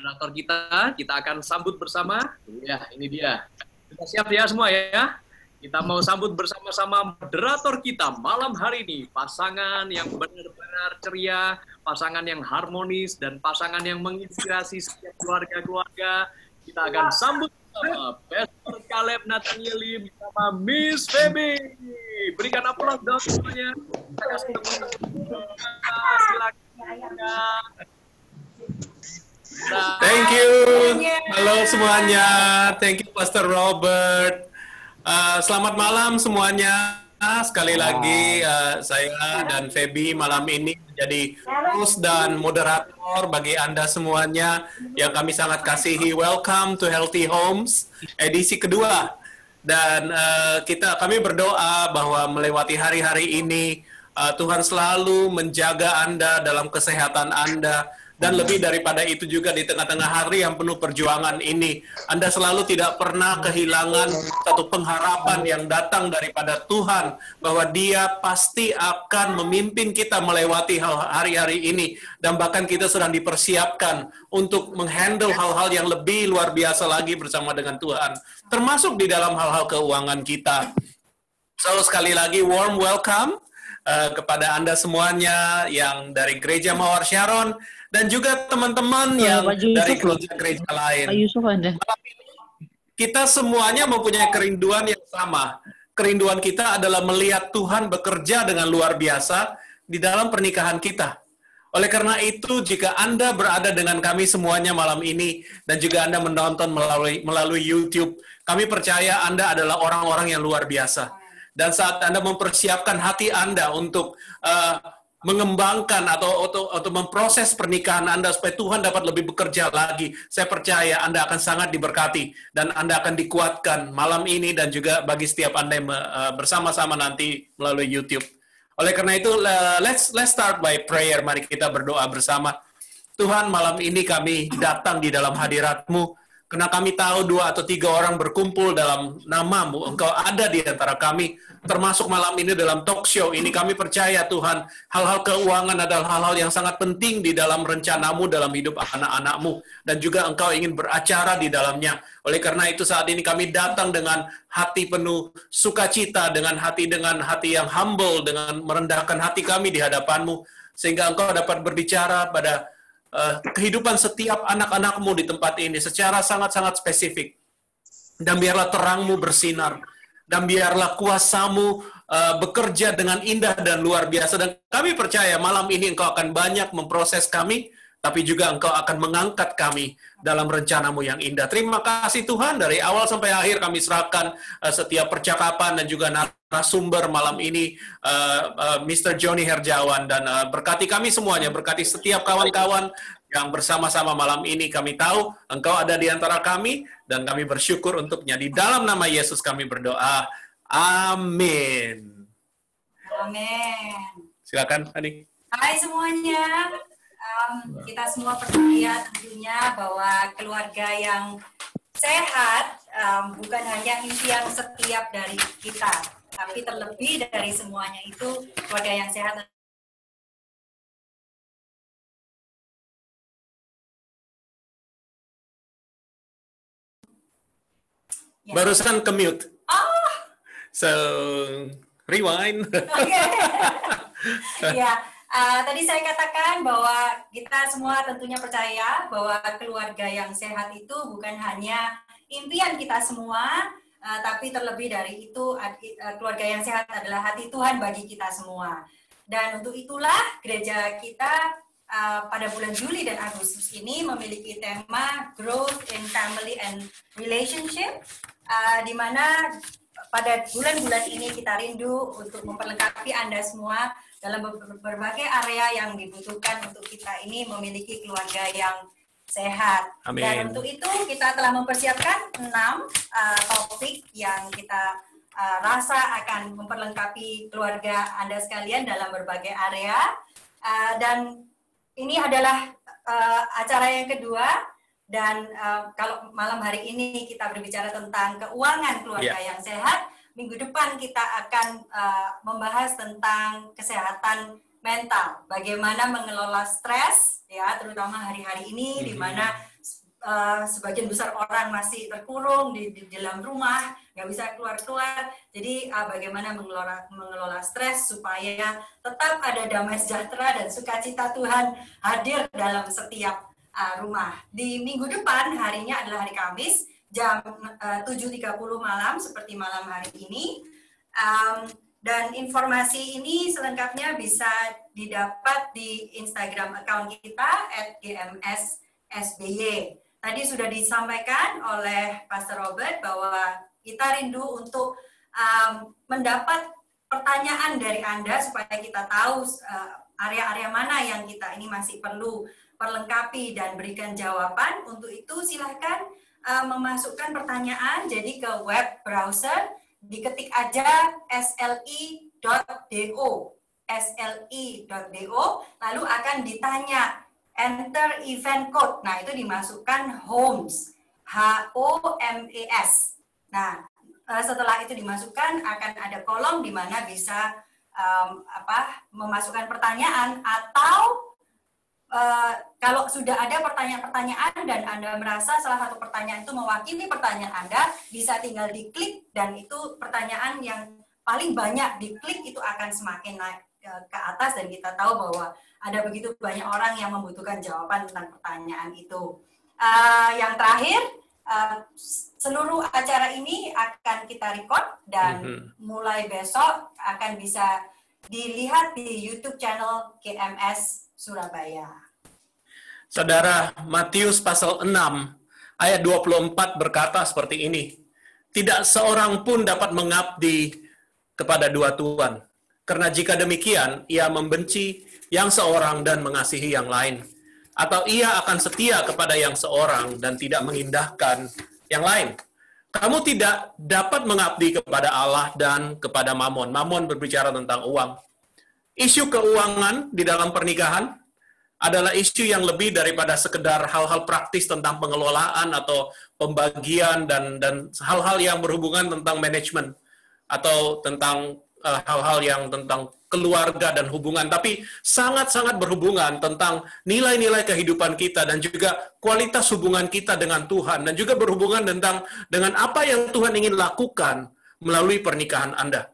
moderator kita akan sambut bersama. Ya, ini dia. Kita siap ya semua ya? Kita mau sambut bersama-sama moderator kita malam hari ini. Pasangan yang benar-benar ceria, pasangan yang harmonis, dan pasangan yang menginspirasi setiap keluarga-keluarga. Kita akan sambut bersama Pastor Caleb Nathaniel Lim bersama Miss Feby. Berikan aplaus dong semuanya. Kita kasih tepuk tangan. Silakan. Thank you. Halo semuanya. Thank you Pastor Robert. Selamat malam semuanya. Sekali lagi saya dan Feby malam ini menjadi host dan moderator bagi Anda semuanya yang kami sangat kasihi. Welcome to Healthy Homes edisi kedua. Dan kami berdoa bahwa melewati hari-hari ini Tuhan selalu menjaga Anda dalam kesehatan Anda. Dan lebih daripada itu juga di tengah-tengah hari yang penuh perjuangan ini, Anda selalu tidak pernah kehilangan satu pengharapan yang datang daripada Tuhan, bahwa Dia pasti akan memimpin kita melewati hari-hari ini, dan bahkan kita sedang dipersiapkan untuk menghandle hal-hal yang lebih luar biasa lagi bersama dengan Tuhan, termasuk di dalam hal-hal keuangan kita. So, sekali lagi, warm welcome kepada Anda semuanya yang dari Gereja Mawar Sharon, dan juga teman-teman yang dari gereja lain. Kita semuanya mempunyai kerinduan yang sama. Kerinduan kita adalah melihat Tuhan bekerja dengan luar biasa di dalam pernikahan kita. Oleh karena itu, jika Anda berada dengan kami semuanya malam ini, dan juga Anda menonton melalui YouTube, kami percaya Anda adalah orang-orang yang luar biasa. Dan saat Anda mempersiapkan hati Anda untuk mengembangkan atau memproses pernikahan Anda supaya Tuhan dapat lebih bekerja lagi, saya percaya Anda akan sangat diberkati dan Anda akan dikuatkan malam ini dan juga bagi setiap Anda yang bersama-sama nanti melalui YouTube. Oleh karena itu, let's start by prayer. Mari kita berdoa bersama. Tuhan, malam ini kami datang di dalam hadirat-Mu, karena kami tahu 2 atau 3 orang berkumpul dalam nama-Mu, Engkau ada di antara kami, termasuk malam ini dalam talk show ini. Kami percaya Tuhan, hal-hal keuangan adalah hal-hal yang sangat penting di dalam rencana-Mu dalam hidup anak-anak-Mu, dan juga Engkau ingin beracara di dalamnya. Oleh karena itu saat ini kami datang dengan hati penuh sukacita, dengan hati yang humble, dengan merendahkan hati kami di hadapan-Mu, sehingga Engkau dapat berbicara pada kehidupan setiap anak-anak-Mu di tempat ini secara sangat-sangat spesifik. Dan biarlah terang-Mu bersinar, dan biarlah kuasa-Mu bekerja dengan indah dan luar biasa. Dan kami percaya malam ini Engkau akan banyak memproses kami, tapi juga Engkau akan mengangkat kami dalam rencana-Mu yang indah. Terima kasih Tuhan, dari awal sampai akhir kami serahkan setiap percakapan dan juga narasumber malam ini, Mr. Johnny Herjawan, dan berkati kami semuanya, berkati setiap kawan-kawan yang bersama-sama malam ini. Kami tahu Engkau ada di antara kami, dan kami bersyukur untuknya. Di dalam nama Yesus kami berdoa. Amin. Amin. Silakan, Ani. Hai semuanya. Kita semua percaya tentunya bahwa keluarga yang sehat bukan hanya impian setiap dari kita, tapi terlebih dari semuanya itu keluarga yang sehat. Ya. Barusan ke mute. Oh. So, rewind. Okay. Ya. Tadi saya katakan bahwa kita semua tentunya percaya bahwa keluarga yang sehat itu bukan hanya impian kita semua, tapi terlebih dari itu keluarga yang sehat adalah hati Tuhan bagi kita semua. Dan untuk itulah gereja kita pada bulan Juli dan Agustus ini memiliki tema Growth in Family and Relationship, di mana pada bulan-bulan ini kita rindu untuk memperlengkapi Anda semua dalam berbagai area yang dibutuhkan untuk kita ini memiliki keluarga yang sehat. Amin. Dan untuk itu kita telah mempersiapkan 6 topik yang kita rasa akan memperlengkapi keluarga Anda sekalian dalam berbagai area. Dan ini adalah acara yang kedua. Dan kalau malam hari ini kita berbicara tentang keuangan keluarga yang sehat, minggu depan kita akan membahas tentang kesehatan mental, bagaimana mengelola stres, ya, terutama hari-hari ini di mana sebagian besar orang masih terkurung di dalam rumah, nggak bisa keluar-keluar. Jadi bagaimana mengelola stres supaya tetap ada damai sejahtera dan sukacita Tuhan hadir dalam setiap rumah. Di minggu depan, harinya adalah hari Kamis, jam 7.30 malam, seperti malam hari ini. Dan informasi ini selengkapnya bisa didapat di Instagram account kita @gmssby. Tadi sudah disampaikan oleh Pastor Robert bahwa kita rindu untuk mendapat pertanyaan dari Anda supaya kita tahu area-area mana yang kita ini masih perlu perlengkapi dan berikan jawaban. Untuk itu silahkan memasukkan pertanyaan jadi ke web browser, diketik aja sli.do, lalu akan ditanya enter event code. Nah, itu dimasukkan HOMES, HOMES. Nah, setelah itu dimasukkan akan ada kolom di mana bisa memasukkan pertanyaan, atau kalau sudah ada pertanyaan-pertanyaan dan Anda merasa salah satu pertanyaan itu mewakili pertanyaan Anda, bisa tinggal diklik, dan itu pertanyaan yang paling banyak diklik itu akan semakin naik ke atas, dan kita tahu bahwa ada begitu banyak orang yang membutuhkan jawaban tentang pertanyaan itu. Yang terakhir, seluruh acara ini akan kita record dan mulai besok akan bisa dilihat di YouTube channel GMS Surabaya. Saudara, Matius pasal 6 ayat 24 berkata seperti ini. Tidak seorang pun dapat mengabdi kepada dua tuan. Karena jika demikian, ia membenci yang seorang dan mengasihi yang lain. Atau ia akan setia kepada yang seorang dan tidak mengindahkan yang lain. Kamu tidak dapat mengabdi kepada Allah dan kepada Mamon. Mamon berbicara tentang uang. Isu keuangan di dalam pernikahan adalah isu yang lebih daripada sekedar hal-hal praktis tentang pengelolaan atau pembagian dan hal-hal yang berhubungan tentang manajemen atau tentang hal-hal yang tentang keluarga dan hubungan, tapi sangat-sangat berhubungan tentang nilai-nilai kehidupan kita dan juga kualitas hubungan kita dengan Tuhan, dan juga berhubungan dengan apa yang Tuhan ingin lakukan melalui pernikahan Anda.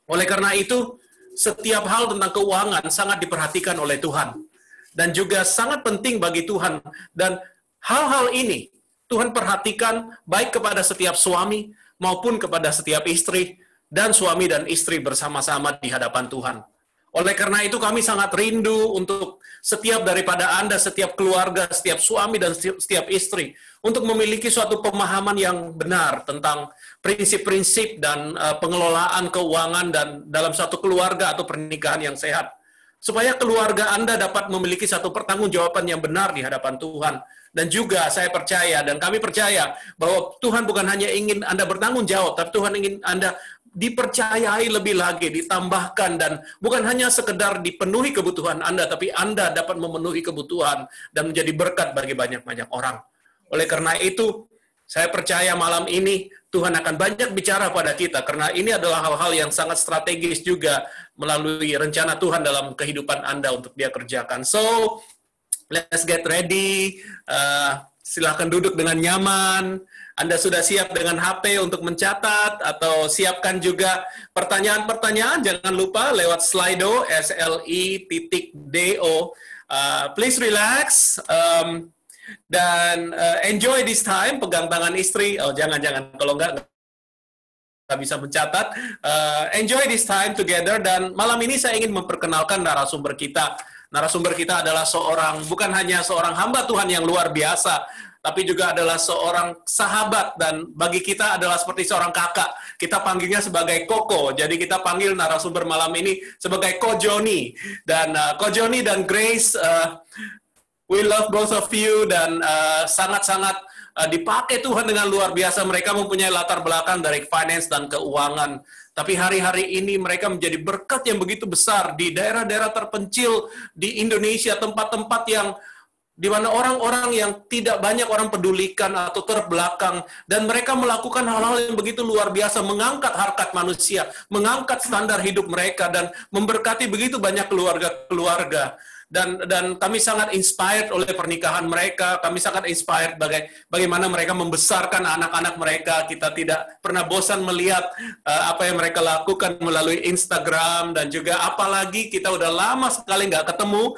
Oleh karena itu, setiap hal tentang keuangan sangat diperhatikan oleh Tuhan dan juga sangat penting bagi Tuhan, dan hal-hal ini Tuhan perhatikan baik kepada setiap suami maupun kepada setiap istri, dan suami dan istri bersama-sama di hadapan Tuhan. Oleh karena itu kami sangat rindu untuk setiap daripada Anda, setiap keluarga, setiap suami dan setiap istri, untuk memiliki suatu pemahaman yang benar tentang prinsip-prinsip dan pengelolaan keuangan dan dalam suatu keluarga atau pernikahan yang sehat. Supaya keluarga Anda dapat memiliki satu pertanggungjawaban yang benar di hadapan Tuhan. Dan juga saya percaya dan kami percaya bahwa Tuhan bukan hanya ingin Anda bertanggung jawab, tapi Tuhan ingin Anda dipercayai lebih lagi, ditambahkan, dan bukan hanya sekedar dipenuhi kebutuhan Anda, tapi Anda dapat memenuhi kebutuhan dan menjadi berkat bagi banyak-banyak orang. Oleh karena itu, saya percaya malam ini Tuhan akan banyak bicara pada kita, karena ini adalah hal-hal yang sangat strategis juga melalui rencana Tuhan dalam kehidupan Anda untuk Dia kerjakan. So, let's get ready. Silakan duduk dengan nyaman. Anda sudah siap dengan HP untuk mencatat, atau siapkan juga pertanyaan-pertanyaan. Jangan lupa lewat Slido, SLI.do. Please relax dan enjoy this time. Pegang tangan istri. Oh, jangan. Kalau nggak bisa mencatat. Enjoy this time together. Dan malam ini saya ingin memperkenalkan narasumber kita. Narasumber kita adalah bukan hanya seorang hamba Tuhan yang luar biasa, tapi juga adalah seorang sahabat, dan bagi kita adalah seperti seorang kakak. Kita panggilnya sebagai Koko, jadi kita panggil narasumber malam ini sebagai Ko Joni. Dan Ko Joni dan Grace, we love both of you, dan sangat-sangat dipakai Tuhan dengan luar biasa. Mereka mempunyai latar belakang dari finance dan keuangan. Tapi hari-hari ini mereka menjadi berkat yang begitu besar di daerah-daerah terpencil di Indonesia, tempat-tempat yang di mana orang-orang yang tidak banyak orang pedulikan atau terbelakang, dan mereka melakukan hal-hal yang begitu luar biasa, mengangkat harkat manusia, mengangkat standar hidup mereka, dan memberkati begitu banyak keluarga-keluarga. dan kami sangat inspired oleh pernikahan mereka. Kami sangat inspired bagaimana mereka membesarkan anak-anak mereka. Kita tidak pernah bosan melihat apa yang mereka lakukan melalui Instagram, dan juga apalagi kita udah lama sekali nggak ketemu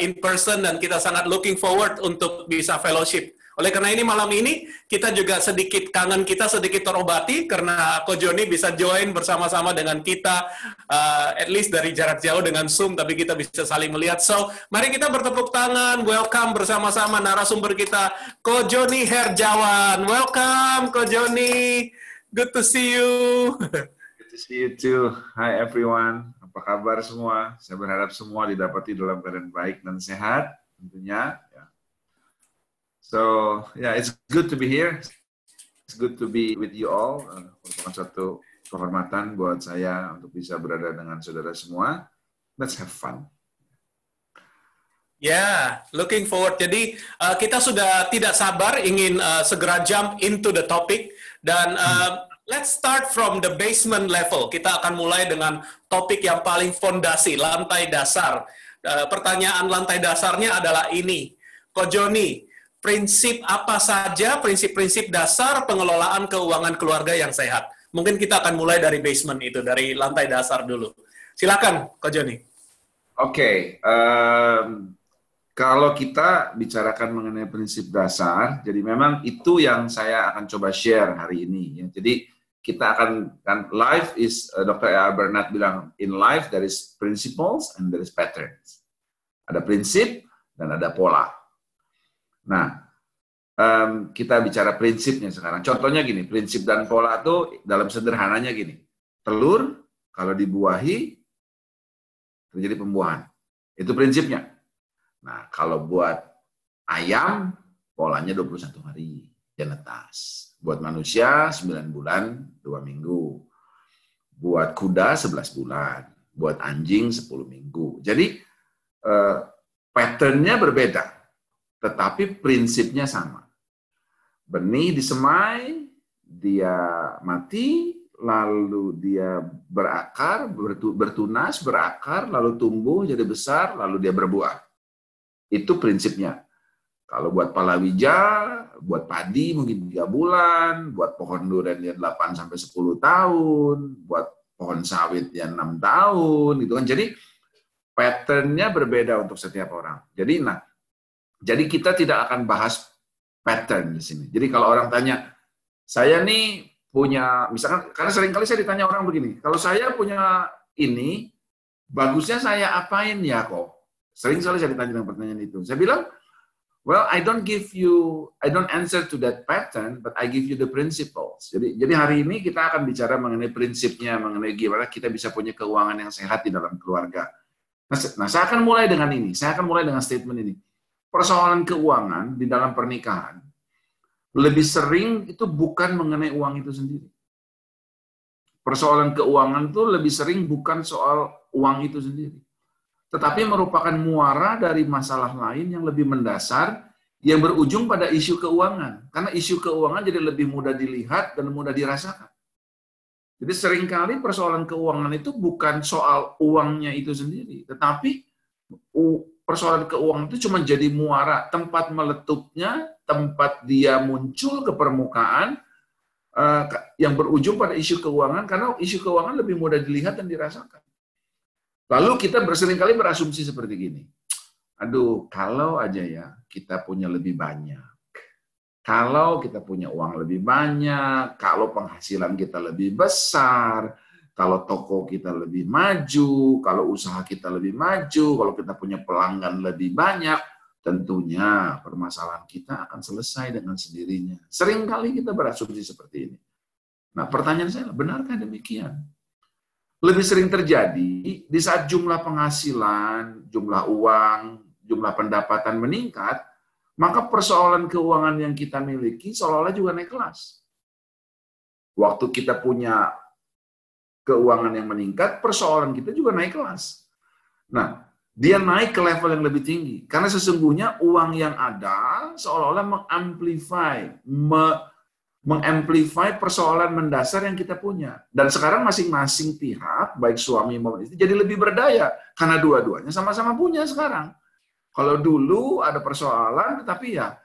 in person, dan kita sangat looking forward untuk bisa fellowship. Oleh karena ini malam ini kita juga sedikit kangen kita sedikit terobati karena Ko Joni bisa join bersama-sama dengan kita at least dari jarak jauh dengan Zoom, tapi kita bisa saling melihat. So, mari kita bertepuk tangan, welcome bersama-sama narasumber kita, Ko Joni Herjawan. Welcome Ko Joni. Good to see you. Good to see you too. Hi everyone. Apa kabar semua? Saya berharap semua didapati dalam keadaan baik dan sehat tentunya. So, yeah, it's good to be here. It's good to be with you all. Merupakan satu kehormatan buat saya untuk bisa berada dengan saudara semua. Let's have fun. Yeah, looking forward. Jadi kita sudah tidak sabar ingin segera jump into the topic, dan let's start from the basement level. Kita akan mulai dengan topik yang paling fondasi, lantai dasar. Pertanyaan lantai dasarnya adalah ini, Ko Joni, prinsip apa saja prinsip-prinsip dasar pengelolaan keuangan keluarga yang sehat? Mungkin kita akan mulai dari basement itu, dari lantai dasar dulu. Silakan, Ko Joni. Oke, kalau kita bicarakan mengenai prinsip dasar, jadi memang itu yang saya akan coba share hari ini. Ya. Jadi kita akan, kan life is, Dr. A. Bernard bilang, in life there is principles and there is patterns. Ada prinsip dan ada pola. Nah, kita bicara prinsipnya sekarang. Contohnya gini, prinsip dan pola itu dalam sederhananya gini. Telur, kalau dibuahi, terjadi pembuahan. Itu prinsipnya. Nah, kalau buat ayam, polanya 21 hari, dia netas. Buat manusia, 9 bulan, 2 minggu. Buat kuda, 11 bulan. Buat anjing, 10 minggu. Jadi, pattern-nya berbeda. Tetapi prinsipnya sama. Benih disemai, dia mati, lalu dia berakar, bertunas, berakar, lalu tumbuh, jadi besar, lalu dia berbuah. Itu prinsipnya. Kalau buat palawija, buat padi mungkin 3 bulan, buat pohon durian dia 8-10 tahun, buat pohon sawit dia 6 tahun, gitu kan. Jadi pattern-nya berbeda untuk setiap orang. Jadi kita tidak akan bahas pattern di sini. Jadi kalau orang tanya, saya nih punya, misalkan, karena seringkali saya ditanya orang begini, kalau saya punya ini, bagusnya saya apain ya kok? Sering sekali saya ditanya dengan pertanyaan itu. Saya bilang, well, I don't answer to that pattern, but I give you the principles. Jadi hari ini kita akan bicara mengenai prinsipnya, mengenai gimana kita bisa punya keuangan yang sehat di dalam keluarga. Nah, saya akan mulai dengan ini. Saya akan mulai dengan statement ini. Persoalan keuangan di dalam pernikahan lebih sering itu bukan mengenai uang itu sendiri. Persoalan keuangan itu lebih sering bukan soal uang itu sendiri, tetapi merupakan muara dari masalah lain yang lebih mendasar yang berujung pada isu keuangan. Karena isu keuangan jadi lebih mudah dilihat dan mudah dirasakan. Jadi seringkali persoalan keuangan itu bukan soal uangnya itu sendiri, tetapi persoalan keuangan itu cuma jadi muara, tempat meletupnya, tempat dia muncul ke permukaan, yang berujung pada isu keuangan, karena isu keuangan lebih mudah dilihat dan dirasakan. Lalu kita seringkali berasumsi seperti gini, aduh, kalau aja ya kita punya lebih banyak, kalau kita punya uang lebih banyak, kalau penghasilan kita lebih besar, kalau toko kita lebih maju, kalau usaha kita lebih maju, kalau kita punya pelanggan lebih banyak, tentunya permasalahan kita akan selesai dengan sendirinya. Seringkali kita berasumsi seperti ini. Nah, pertanyaan saya, benarkah demikian? Lebih sering terjadi di saat jumlah penghasilan, jumlah uang, jumlah pendapatan meningkat, maka persoalan keuangan yang kita miliki seolah-olah juga naik kelas. Waktu kita punya keuangan yang meningkat, persoalan kita juga naik kelas. Nah, dia naik ke level yang lebih tinggi. Karena sesungguhnya uang yang ada seolah-olah mengamplify persoalan mendasar yang kita punya. Dan sekarang masing-masing pihak, baik suami maupun istri, jadi lebih berdaya. Karena dua-duanya sama-sama punya sekarang. Kalau dulu ada persoalan, tetapi ya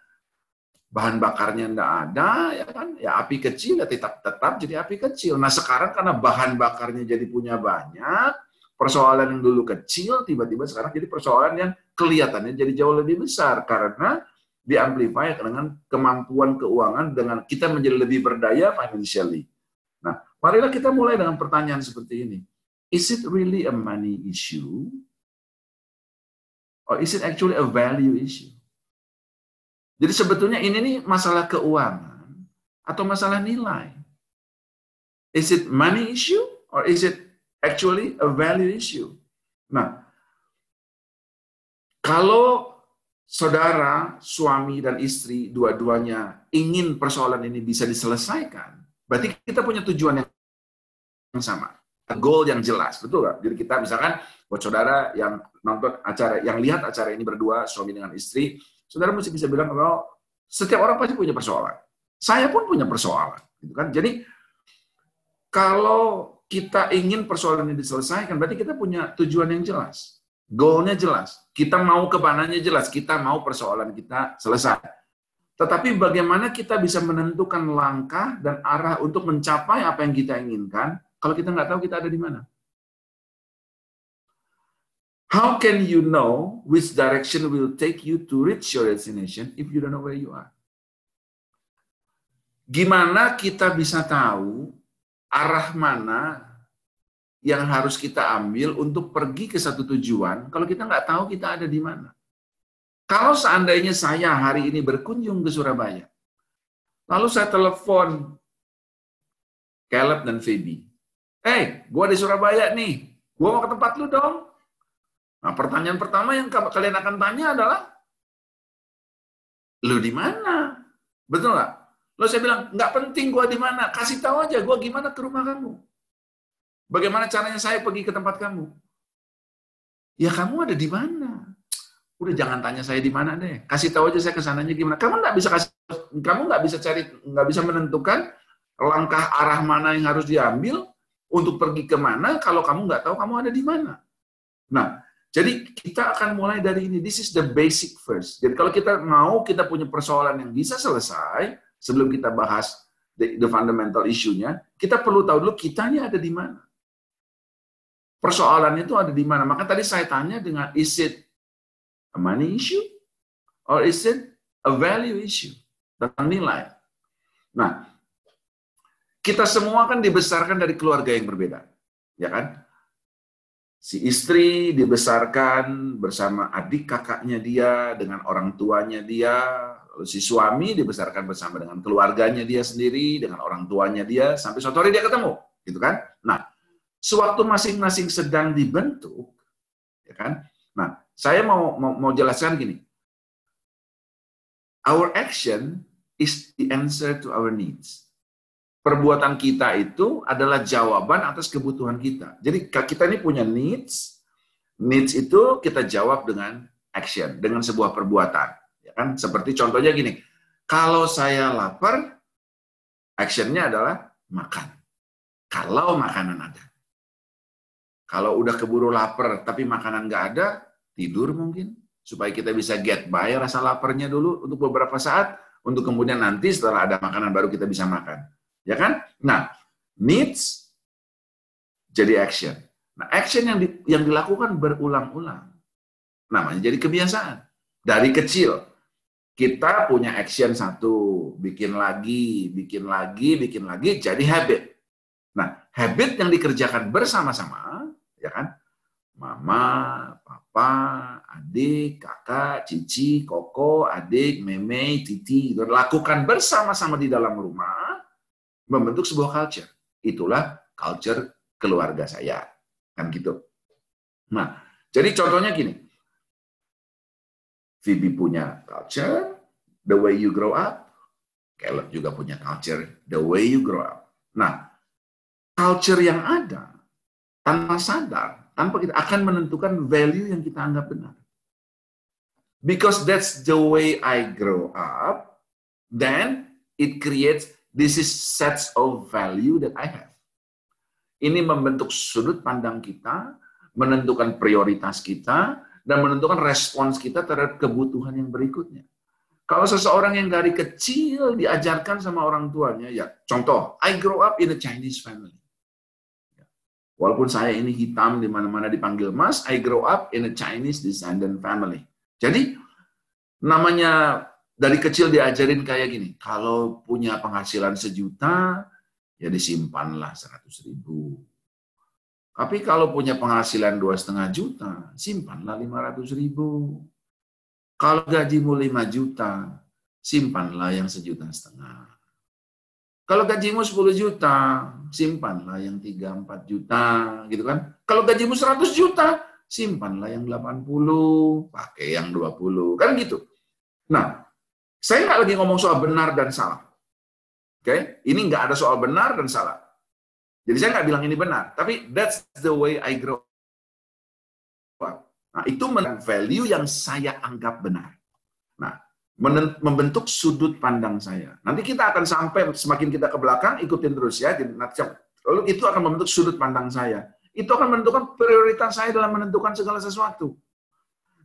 bahan bakarnya enggak ada, ya kan? Ya api kecil ya tetap jadi api kecil. Nah sekarang karena bahan bakarnya jadi punya banyak, persoalan yang dulu kecil tiba-tiba sekarang jadi persoalan yang kelihatannya jadi jauh lebih besar karena diamplify dengan kemampuan keuangan dengan kita menjadi lebih berdaya financially. Nah, marilah kita mulai dengan pertanyaan seperti ini. Is it really a money issue? Or is it actually a value issue? Jadi sebetulnya ini nih masalah keuangan atau masalah nilai. Is it money issue or is it actually a value issue? Nah, kalau saudara, suami dan istri dua-duanya ingin persoalan ini bisa diselesaikan, berarti kita punya tujuan yang sama, goal yang jelas, betul nggak? Jadi kita misalkan buat saudara yang nonton acara, yang lihat acara ini berdua, suami dengan istri, saudara mesti bisa bilang kalau setiap orang pasti punya persoalan. Saya pun punya persoalan, gitu kan? Jadi kalau kita ingin persoalan ini diselesaikan, berarti kita punya tujuan yang jelas, goalnya jelas, kita mau ke mananya jelas, kita mau persoalan kita selesai. Tetapi bagaimana kita bisa menentukan langkah dan arah untuk mencapai apa yang kita inginkan kalau kita nggak tahu kita ada di mana? How can you know which direction will take you to reach your destination if you don't know where you are? Gimana kita bisa tahu arah mana yang harus kita ambil untuk pergi ke satu tujuan kalau kita nggak tahu kita ada di mana? Kalau seandainya saya hari ini berkunjung ke Surabaya, lalu saya telepon Caleb dan Phoebe, "Hey, gue di Surabaya nih, gue mau ke tempat lu dong." Nah, pertanyaan pertama yang kalian akan tanya adalah, lu di mana? Betul nggak? Lalu saya bilang, nggak penting gue di mana, kasih tahu aja gue gimana ke rumah kamu. Bagaimana caranya saya pergi ke tempat kamu? Ya kamu ada di mana? Udah jangan tanya saya di mana deh. Kasih tahu aja saya kesananya gimana. Kamu nggak bisa menentukan langkah arah mana yang harus diambil untuk pergi kemana kalau kamu nggak tahu kamu ada di mana. Nah, jadi kita akan mulai dari ini. This is the basic first. Jadi kalau kita punya persoalan yang bisa selesai, sebelum kita bahas the fundamental issue-nya, kita perlu tahu dulu kita ini ada di mana. Persoalannya itu ada di mana. Maka tadi saya tanya dengan, is it a money issue? Or is it a value issue? Tentang nilai. Nah, kita semua kan dibesarkan dari keluarga yang berbeda. Ya kan? Si istri dibesarkan bersama adik kakaknya dia, dengan orang tuanya dia. Lalu si suami dibesarkan bersama dengan keluarganya dia sendiri, dengan orang tuanya dia, sampai suatu hari dia ketemu. Gitu kan? Nah, sewaktu masing-masing sedang dibentuk, ya kan? Nah, saya mau jelaskan gini. Our action is the answer to our needs. Perbuatan kita itu adalah jawaban atas kebutuhan kita. Jadi kita ini punya needs. Needs itu kita jawab dengan action, dengan sebuah perbuatan. Ya kan? Seperti contohnya gini, kalau saya lapar, actionnya adalah makan. Kalau makanan ada. Kalau udah keburu lapar tapi makanan nggak ada, tidur mungkin. Supaya kita bisa get by rasa laparnya dulu untuk beberapa saat, untuk kemudian nanti setelah ada makanan baru kita bisa makan. Ya kan? Nah, needs jadi action. Nah, action yang dilakukan berulang-ulang. Namanya jadi kebiasaan. Dari kecil, kita punya action satu, bikin lagi, jadi habit. Nah, habit yang dikerjakan bersama-sama, ya kan? Mama, papa, adik, kakak, cici, koko, adik, meme, titi, lakukan bersama-sama di dalam rumah, membentuk sebuah culture. Itulah culture keluarga saya. Kan gitu. Nah, jadi contohnya gini. Phoebe punya culture, the way you grow up. Caleb juga punya culture, the way you grow up. Nah, culture yang ada, tanpa sadar, tanpa kita akan menentukan value yang kita anggap benar. Because that's the way I grow up, then it creates this is sets of value that I have. Ini membentuk sudut pandang kita, menentukan prioritas kita, dan menentukan respons kita terhadap kebutuhan yang berikutnya. Kalau seseorang yang dari kecil diajarkan sama orang tuanya, ya contoh, I grow up in a Chinese family. Walaupun saya ini hitam di mana-mana dipanggil Mas, I grow up in a Chinese descendant family. Jadi namanya dari kecil diajarin kayak gini, kalau punya penghasilan 1 juta, ya disimpanlah 100.000. Tapi kalau punya penghasilan 2,5 juta, simpanlah 500.000. Kalau gajimu 5 juta, simpanlah yang 1,5 juta. Kalau gajimu 10 juta, simpanlah yang 3-4 juta, gitu kan? Kalau gajimu 100 juta, simpanlah yang 80, pakai yang 20, kan gitu. Nah, saya nggak lagi ngomong soal benar dan salah. Oke? Ini nggak ada soal benar dan salah. Jadi saya nggak bilang ini benar, tapi that's the way I grow up. Nah, itu value yang saya anggap benar. Nah, membentuk sudut pandang saya. Nanti kita akan sampai, semakin kita ke belakang, ikutin terus ya. Lalu itu akan membentuk sudut pandang saya. Itu akan menentukan prioritas saya dalam menentukan segala sesuatu.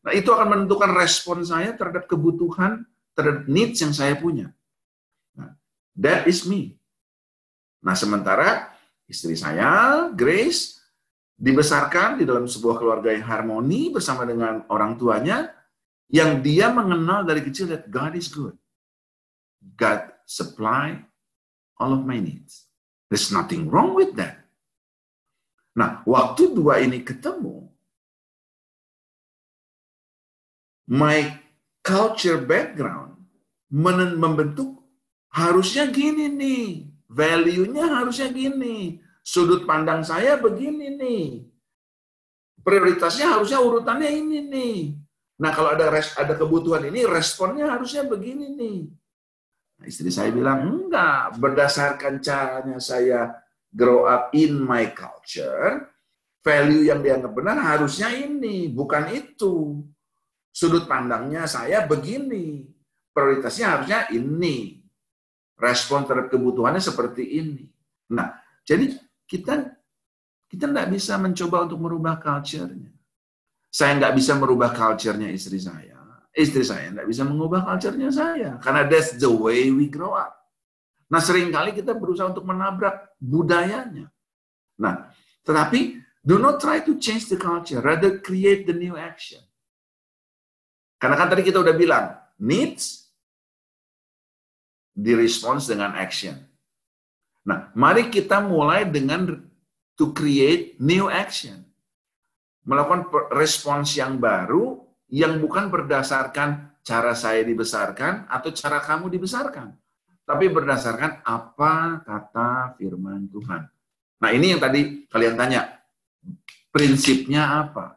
Nah, itu akan menentukan respon saya terhadap kebutuhan, terhadap needs yang saya punya. Nah, that is me. Nah, sementara istri saya, Grace, dibesarkan di dalam sebuah keluarga yang harmoni bersama dengan orang tuanya, yang dia mengenal dari kecil that God is good. God supply all of my needs. There's nothing wrong with that. Nah, waktu dua ini ketemu, my culture background membentuk harusnya gini nih, value-nya harusnya gini, sudut pandang saya begini nih, prioritasnya harusnya urutannya ini nih. Nah, kalau ada kebutuhan ini, responnya harusnya begini nih. Nah, istri saya bilang, enggak, berdasarkan caranya saya grow up in my culture, value yang dianggap benar harusnya ini, bukan itu. Sudut pandangnya saya begini, prioritasnya harusnya ini. Respon terhadap kebutuhannya seperti ini. Nah, jadi kita nggak bisa mencoba untuk merubah culture-nya. Saya nggak bisa merubah culture-nya istri saya. Istri saya nggak bisa mengubah culture-nya saya. Karena that's the way we grow up. Nah, seringkali kita berusaha untuk menabrak budayanya. Nah, tetapi do not try to change the culture, rather create the new action. Karena kan tadi kita udah bilang, needs direspons dengan action. Nah, mari kita mulai dengan to create new action. Melakukan respons yang baru yang bukan berdasarkan cara saya dibesarkan atau cara kamu dibesarkan. Tapi berdasarkan apa kata firman Tuhan. Nah, ini yang tadi kalian tanya. Prinsipnya apa?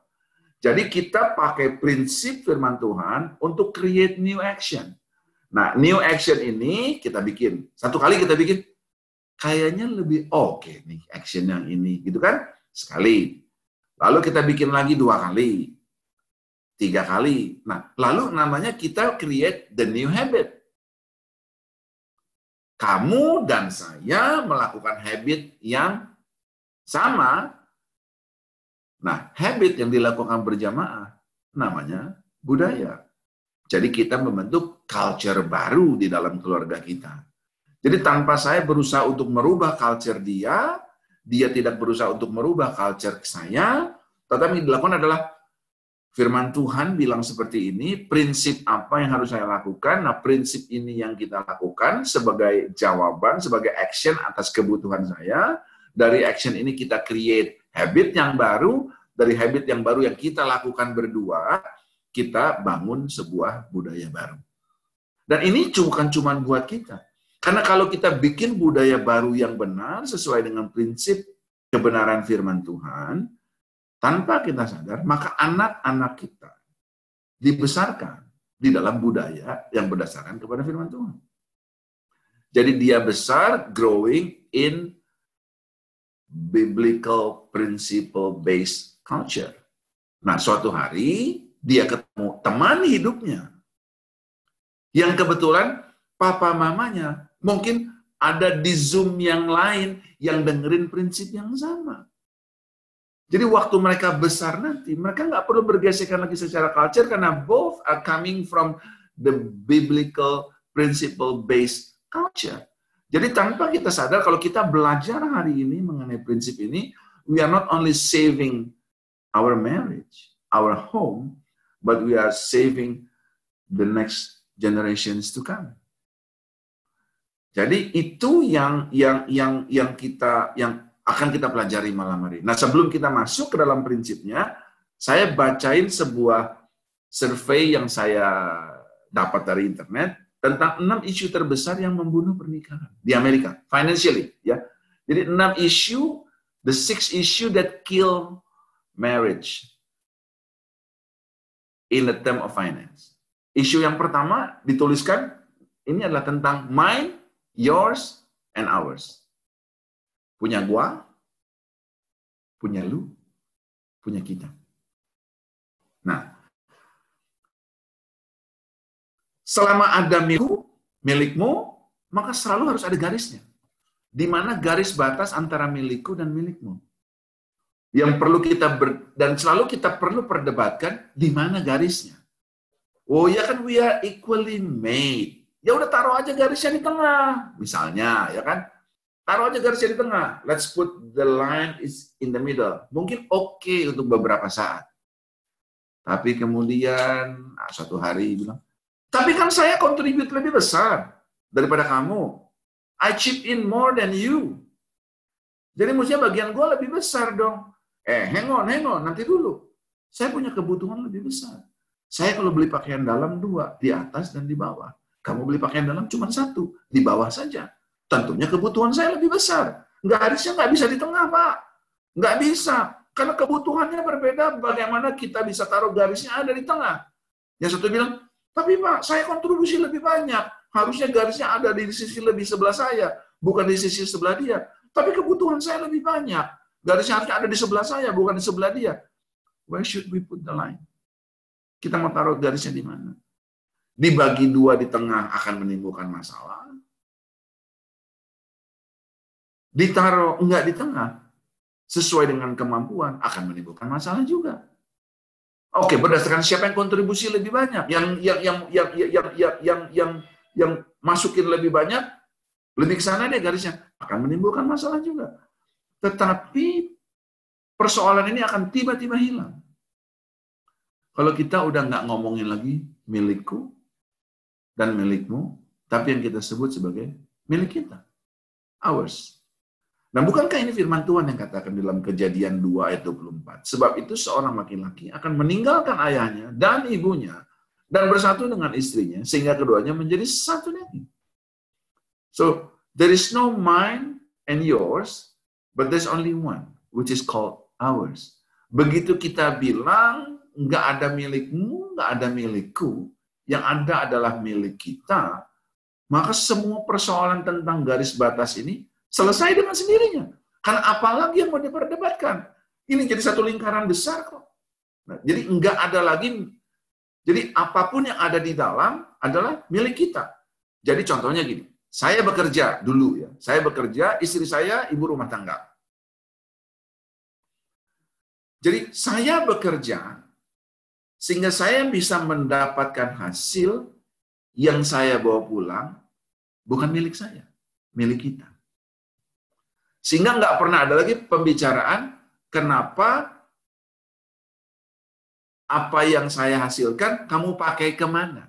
Jadi kita pakai prinsip firman Tuhan untuk create new action. Nah, new action ini kita bikin. Satu kali kita bikin, kayaknya lebih oke nih action yang ini. Gitu kan? Sekali. Lalu kita bikin lagi 2 kali. 3 kali. Nah, lalu namanya kita create the new habit. Kamu dan saya melakukan habit yang sama. Nah, habit yang dilakukan berjamaah namanya budaya. Jadi kita membentuk culture baru di dalam keluarga kita. Jadi tanpa saya berusaha untuk merubah culture dia tidak berusaha untuk merubah culture saya, tetapi yang dilakukan adalah firman Tuhan bilang seperti ini, prinsip apa yang harus saya lakukan? Nah, prinsip ini yang kita lakukan sebagai jawaban, sebagai action atas kebutuhan saya. Dari action ini kita create habit yang baru, dari habit yang baru yang kita lakukan berdua, kita bangun sebuah budaya baru. Dan ini bukan cuma buat kita. Karena kalau kita bikin budaya baru yang benar, sesuai dengan prinsip kebenaran firman Tuhan, tanpa kita sadar, maka anak-anak kita dibesarkan di dalam budaya yang berdasarkan kepada firman Tuhan. Jadi dia besar growing in biblical principle-based culture. Nah, suatu hari dia ketemu teman hidupnya yang kebetulan papa mamanya mungkin ada di Zoom yang lain yang dengerin prinsip yang sama. Jadi waktu mereka besar nanti, mereka nggak perlu bergesekan lagi secara culture karena both are coming from the biblical principle-based culture. Jadi tanpa kita sadar kalau kita belajar hari ini mengenai prinsip ini, we are not only saving our marriage, our home, but we are saving the next generations to come. Jadi itu yang akan kita pelajari malam hari. Nah, sebelum kita masuk ke dalam prinsipnya, saya bacain sebuah survei yang saya dapat dari internet tentang 6 isu terbesar yang membunuh pernikahan di Amerika, financially, ya. Jadi 6 isu, the 6 issue that kill marriage in the term of finance. Isu yang pertama dituliskan, ini adalah tentang mine, yours, and ours. Punya gua, punya lu, punya kita. Nah, selama ada milikmu, maka selalu harus ada garisnya. Di mana garis batas antara milikku dan milikmu. Yang perlu dan selalu kita perlu perdebatkan di mana garisnya. Oh ya kan, we are equally made. Ya udah taruh aja garisnya di tengah. Misalnya, ya kan? Taruh aja garisnya di tengah. Let's put the line is in the middle. Mungkin oke untuk beberapa saat. Tapi kemudian suatu hari bilang, tapi kan saya contribute lebih besar daripada kamu. I chip in more than you. Jadi mestinya bagian gue lebih besar dong. Hang on, nanti dulu. Saya punya kebutuhan lebih besar. Saya kalau beli pakaian dalam 2, di atas dan di bawah. Kamu beli pakaian dalam cuma 1, di bawah saja. Tentunya kebutuhan saya lebih besar. Garisnya nggak bisa di tengah, Pak. Nggak bisa. Karena kebutuhannya berbeda, bagaimana kita bisa taruh garisnya ada di tengah. Yang satu bilang, tapi Pak, saya kontribusi lebih banyak. Harusnya garisnya ada di sisi lebih sebelah saya, bukan di sisi sebelah dia. Tapi kebutuhan saya lebih banyak. Garisnya harusnya ada di sebelah saya, bukan di sebelah dia. Where should we put the line? Kita mau taruh garisnya di mana? Dibagi 2 di tengah akan menimbulkan masalah. Ditaruh enggak di tengah, sesuai dengan kemampuan, akan menimbulkan masalah juga. Oke, berdasarkan siapa yang kontribusi lebih banyak, yang masukin lebih banyak, lebih ke sana deh garisnya, akan menimbulkan masalah juga. Tetapi persoalan ini akan tiba-tiba hilang. Kalau kita udah nggak ngomongin lagi milikku dan milikmu, tapi yang kita sebut sebagai milik kita, ours. Nah, bukankah ini firman Tuhan yang katakan dalam Kejadian 2 ayat 24? Sebab itu seorang laki-laki akan meninggalkan ayahnya dan ibunya dan bersatu dengan istrinya sehingga keduanya menjadi satu daging. So, there is no mine and yours, but there's only one, which is called ours. Begitu kita bilang, nggak ada milikmu, nggak ada milikku, yang ada adalah milik kita, maka semua persoalan tentang garis batas ini selesai dengan sendirinya. Karena apalagi yang mau diperdebatkan? Ini jadi satu lingkaran besar kok. Nah, jadi nggak ada lagi. Jadi apapun yang ada di dalam adalah milik kita. Jadi contohnya gini, saya bekerja dulu ya. Saya bekerja, istri saya ibu rumah tangga. Jadi saya bekerja sehingga saya bisa mendapatkan hasil yang saya bawa pulang bukan milik saya, milik kita. Sehingga nggak pernah ada lagi pembicaraan kenapa apa yang saya hasilkan kamu pakai kemana.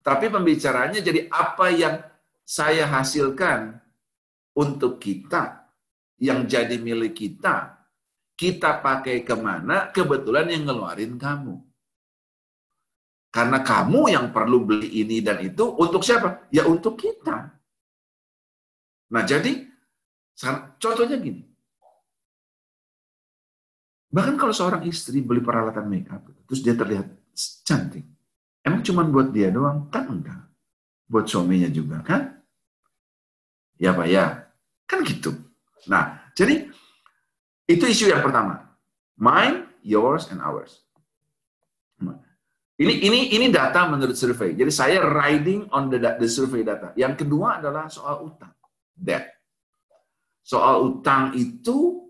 Tapi pembicaraannya jadi apa yang saya hasilkan untuk kita, yang jadi milik kita, kita pakai kemana, kebetulan yang ngeluarin kamu. Karena kamu yang perlu beli ini dan itu, untuk siapa? Ya untuk kita. Nah jadi, contohnya gini, bahkan kalau seorang istri beli peralatan make up, terus dia terlihat cantik, emang cuma buat dia doang? Kan enggak. Buat suaminya juga, kan? Ya Pak ya, kan gitu. Nah, jadi itu isu yang pertama. Mine, yours, and ours. Ini data menurut survei. Jadi saya riding on the survey data. Yang kedua adalah soal utang, debt. Soal utang itu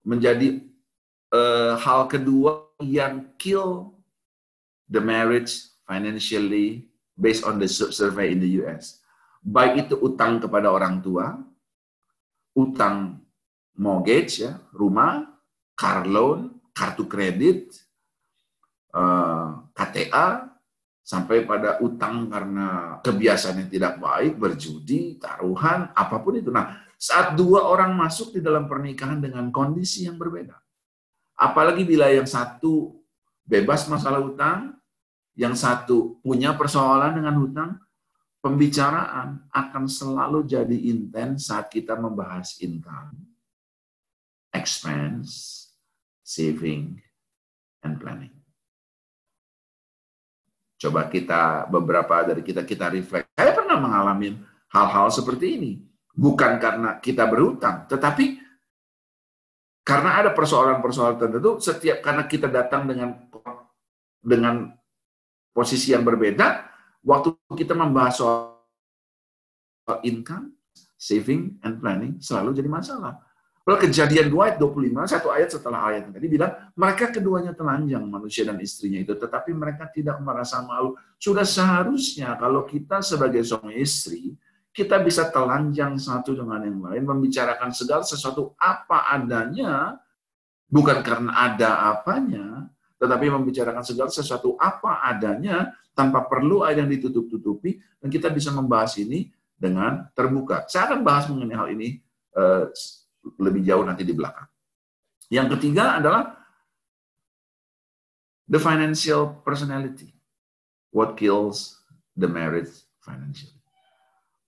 menjadi hal kedua yang kill the marriage financially based on the survey in the US. Baik itu utang kepada orang tua, utang mortgage, ya, rumah, car loan, kartu kredit, KTA, sampai pada utang karena kebiasaan yang tidak baik, berjudi, taruhan, apapun itu. Nah, saat dua orang masuk di dalam pernikahan dengan kondisi yang berbeda, apalagi bila yang satu bebas masalah hutang, yang satu punya persoalan dengan hutang, pembicaraan akan selalu jadi intens saat kita membahas income, expense, saving, and planning. Coba beberapa dari kita reflect. Saya pernah mengalami hal-hal seperti ini. Bukan karena kita berhutang, tetapi karena ada persoalan-persoalan tertentu, karena kita datang dengan posisi yang berbeda, waktu kita membahas soal income, saving, and planning, selalu jadi masalah. Kalau Kejadian 2 ayat 25, satu ayat setelah ayat tadi bilang, mereka keduanya telanjang, manusia dan istrinya itu, tetapi mereka tidak merasa malu. Sudah seharusnya kalau kita sebagai suami istri, kita bisa telanjang satu dengan yang lain, membicarakan segala sesuatu apa adanya, bukan karena ada apanya, tetapi membicarakan segala sesuatu apa adanya, tanpa perlu ada yang ditutup-tutupi, dan kita bisa membahas ini dengan terbuka. Saya akan bahas mengenai hal ini lebih jauh nanti di belakang. Yang ketiga adalah the financial personality. What kills the marriage financially?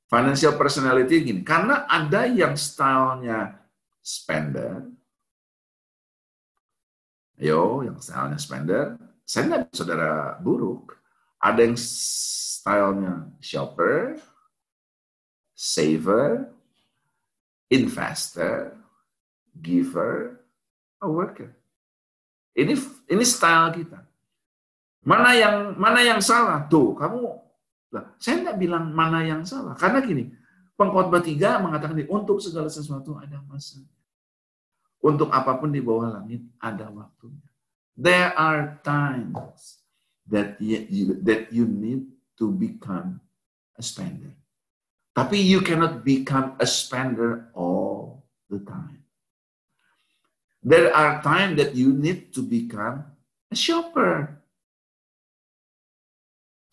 Financial personality gini, karena ada yang stylenya spender, yang stylenya spender, saya nggak saudara buruk. Ada yang stylenya shopper, saver, investor, giver, a worker. Ini style kita. Mana yang salah? Tuh, kamu. Saya nggak bilang mana yang salah. Karena gini, Pengkhotbah 3 mengatakan untuk segala sesuatu ada masanya. Untuk apapun di bawah langit ada waktunya. There are times that you need to become a spender. Tapi you cannot become a spender all the time. There are times that you need to become a shopper.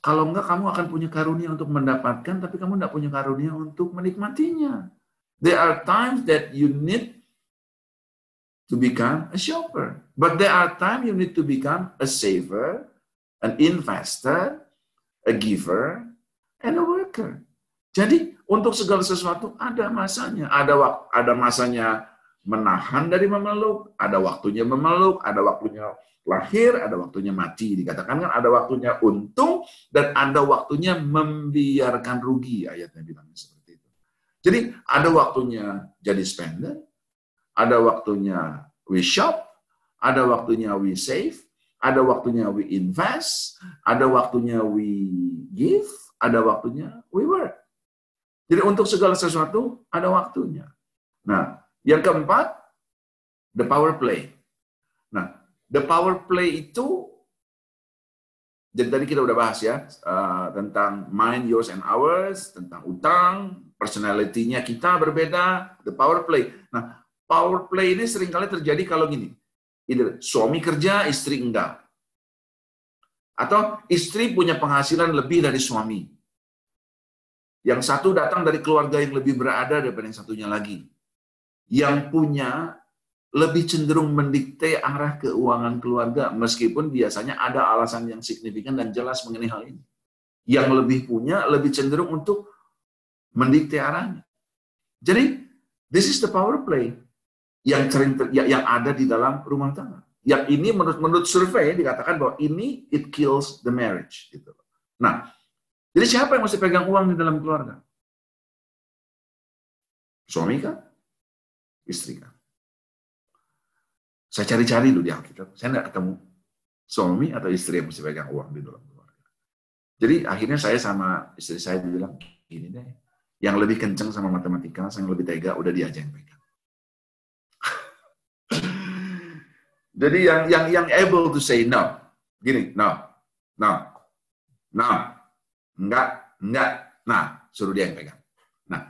Kalau enggak, kamu akan punya karunia untuk mendapatkan, tapi kamu enggak punya karunia untuk menikmatinya. There are times that you need to become a shopper. But there are times you need to become a saver, an investor, a giver, and a worker. Jadi, untuk segala sesuatu ada masanya. Ada masanya menahan dari memeluk, ada waktunya memeluk, ada waktunya lahir, ada waktunya mati. Dikatakan kan ada waktunya untung, dan ada waktunya membiarkan rugi. Ayatnya bilangnya seperti itu. Jadi, ada waktunya jadi spender, ada waktunya we shop, ada waktunya we save, ada waktunya we invest, ada waktunya we give, ada waktunya we work. Jadi untuk segala sesuatu ada waktunya. Nah, yang keempat, the power play. Nah, the power play itu, jadi tadi kita udah bahas ya, tentang mine, yours, and ours, tentang utang, personality-nya kita berbeda, the power play. Nah, power play ini seringkali terjadi kalau gini, suami kerja, istri enggak. Atau istri punya penghasilan lebih dari suami. Yang satu datang dari keluarga yang lebih berada daripada yang satunya lagi. Yang punya lebih cenderung mendikte arah keuangan keluarga, meskipun biasanya ada alasan yang signifikan dan jelas mengenai hal ini. Yang lebih punya, lebih cenderung untuk mendikte arahnya. Jadi, this is the power play yang ada di dalam rumah tangga. Yang ini menurut survei dikatakan bahwa ini it kills the marriage. Gitu. Nah, jadi siapa yang mesti pegang uang di dalam keluarga? Suami kan? Istri kan? Saya cari-cari dulu di Alkitab, saya nggak ketemu suami atau istri yang mesti pegang uang di dalam keluarga. Jadi akhirnya saya sama istri saya bilang, gini deh, yang lebih kenceng sama matematika, yang lebih tega, udah dia aja yang pegang. Jadi yang able to say no. Gini, no, enggak. Nah, suruh dia yang pegang. Nah,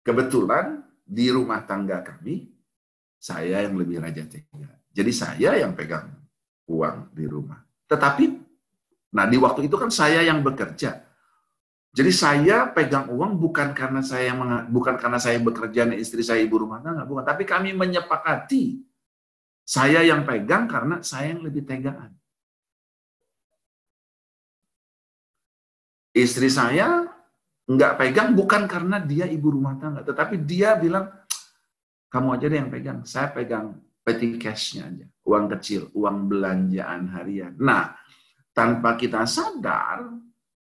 kebetulan di rumah tangga kami, saya yang lebih raja tega. Jadi saya yang pegang uang di rumah. Tetapi, nah di waktu itu kan saya yang bekerja. Jadi saya pegang uang bukan karena saya bekerja dan istri saya ibu rumah tangga, bukan. Tapi kami menyepakati saya yang pegang karena saya yang lebih tegaan. Istri saya nggak pegang bukan karena dia ibu rumah tangga, tetapi dia bilang, kamu aja deh yang pegang. Saya pegang petty cash-nya aja, uang kecil, uang belanjaan harian. Nah, tanpa kita sadar,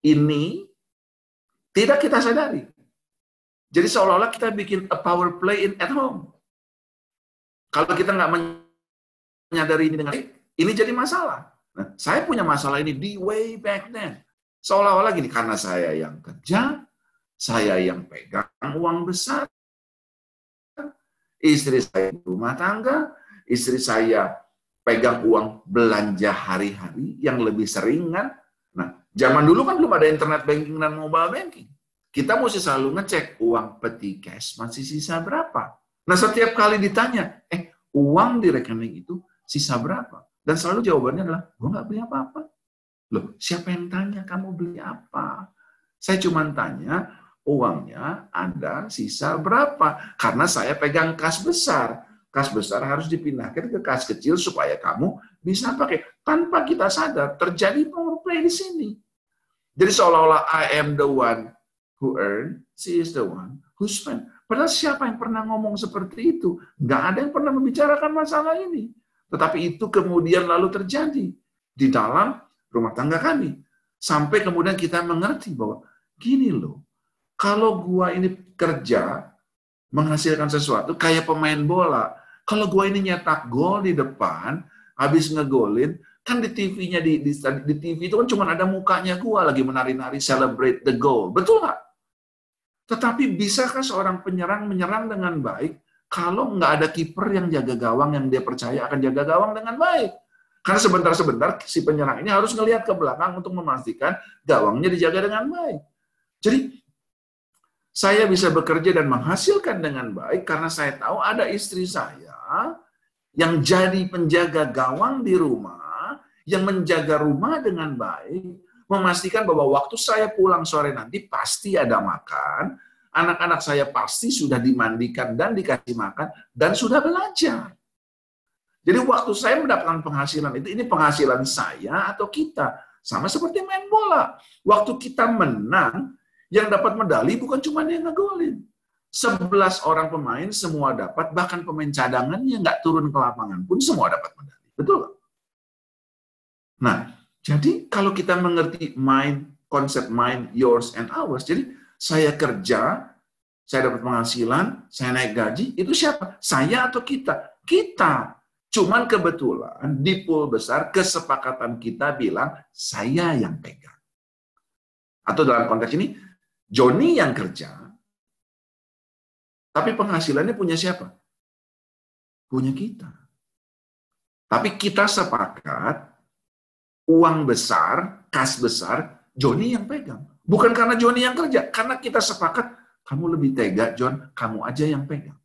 ini tidak kita sadari. Jadi seolah-olah kita bikin a power play at home. Kalau kita nggak menyadari ini dengan ini jadi masalah. Nah, saya punya masalah ini di way back then. Seolah-olah gini, karena saya yang kerja, saya yang pegang uang besar, istri saya rumah tangga, istri saya pegang uang belanja hari-hari yang lebih sering kan. Nah, zaman dulu kan belum ada internet banking dan mobile banking. Kita mesti selalu ngecek uang petty cash masih sisa berapa. Nah, setiap kali ditanya, uang di rekening itu sisa berapa? Dan selalu jawabannya adalah, gue nggak beli apa-apa. Loh, siapa yang tanya kamu beli apa? Saya cuma tanya, uangnya ada sisa berapa? Karena saya pegang kas besar. Kas besar harus dipindahkan ke kas kecil supaya kamu bisa pakai. Tanpa kita sadar, terjadi power play di sini. Jadi seolah-olah I am the one who earn, she is the one who spend. Padahal siapa yang pernah ngomong seperti itu? Nggak ada yang pernah membicarakan masalah ini. Tetapi itu kemudian lalu terjadi di dalam rumah tangga kami. Sampai kemudian kita mengerti bahwa gini loh, kalau gua ini kerja menghasilkan sesuatu kayak pemain bola, kalau gua ini nyetak gol di depan, habis ngegolin, kan di TV-nya di TV itu kan cuma ada mukanya gua lagi menari-nari celebrate the goal. Betul nggak? Tetapi bisakah seorang penyerang menyerang dengan baik kalau nggak ada kiper yang jaga gawang yang dia percaya akan jaga gawang dengan baik? Karena sebentar-sebentar si penyerang ini harus ngelihat ke belakang untuk memastikan gawangnya dijaga dengan baik. Jadi saya bisa bekerja dan menghasilkan dengan baik karena saya tahu ada istri saya yang jadi penjaga gawang di rumah, yang menjaga rumah dengan baik, memastikan bahwa waktu saya pulang sore nanti pasti ada makan, anak-anak saya pasti sudah dimandikan dan dikasih makan, dan sudah belajar. Jadi waktu saya mendapatkan penghasilan itu, ini penghasilan saya atau kita. Sama seperti main bola. Waktu kita menang, yang dapat medali bukan cuma dia ngegolin. 11 orang pemain semua dapat, bahkan pemain cadangannya nggak turun ke lapangan pun semua dapat medali. Betul? Nah, jadi kalau kita mengerti konsep mind, yours, and ours, jadi saya kerja, saya dapat penghasilan, saya naik gaji, itu siapa? Saya atau kita? Kita. Cuman kebetulan di pool besar kesepakatan kita bilang saya yang pegang. Atau dalam konteks ini, Joni yang kerja, tapi penghasilannya punya siapa? Punya kita. Tapi kita sepakat, uang besar, kas besar, Joni yang pegang. Bukan karena Joni yang kerja, karena kita sepakat, kamu lebih tega, John, kamu aja yang pegang.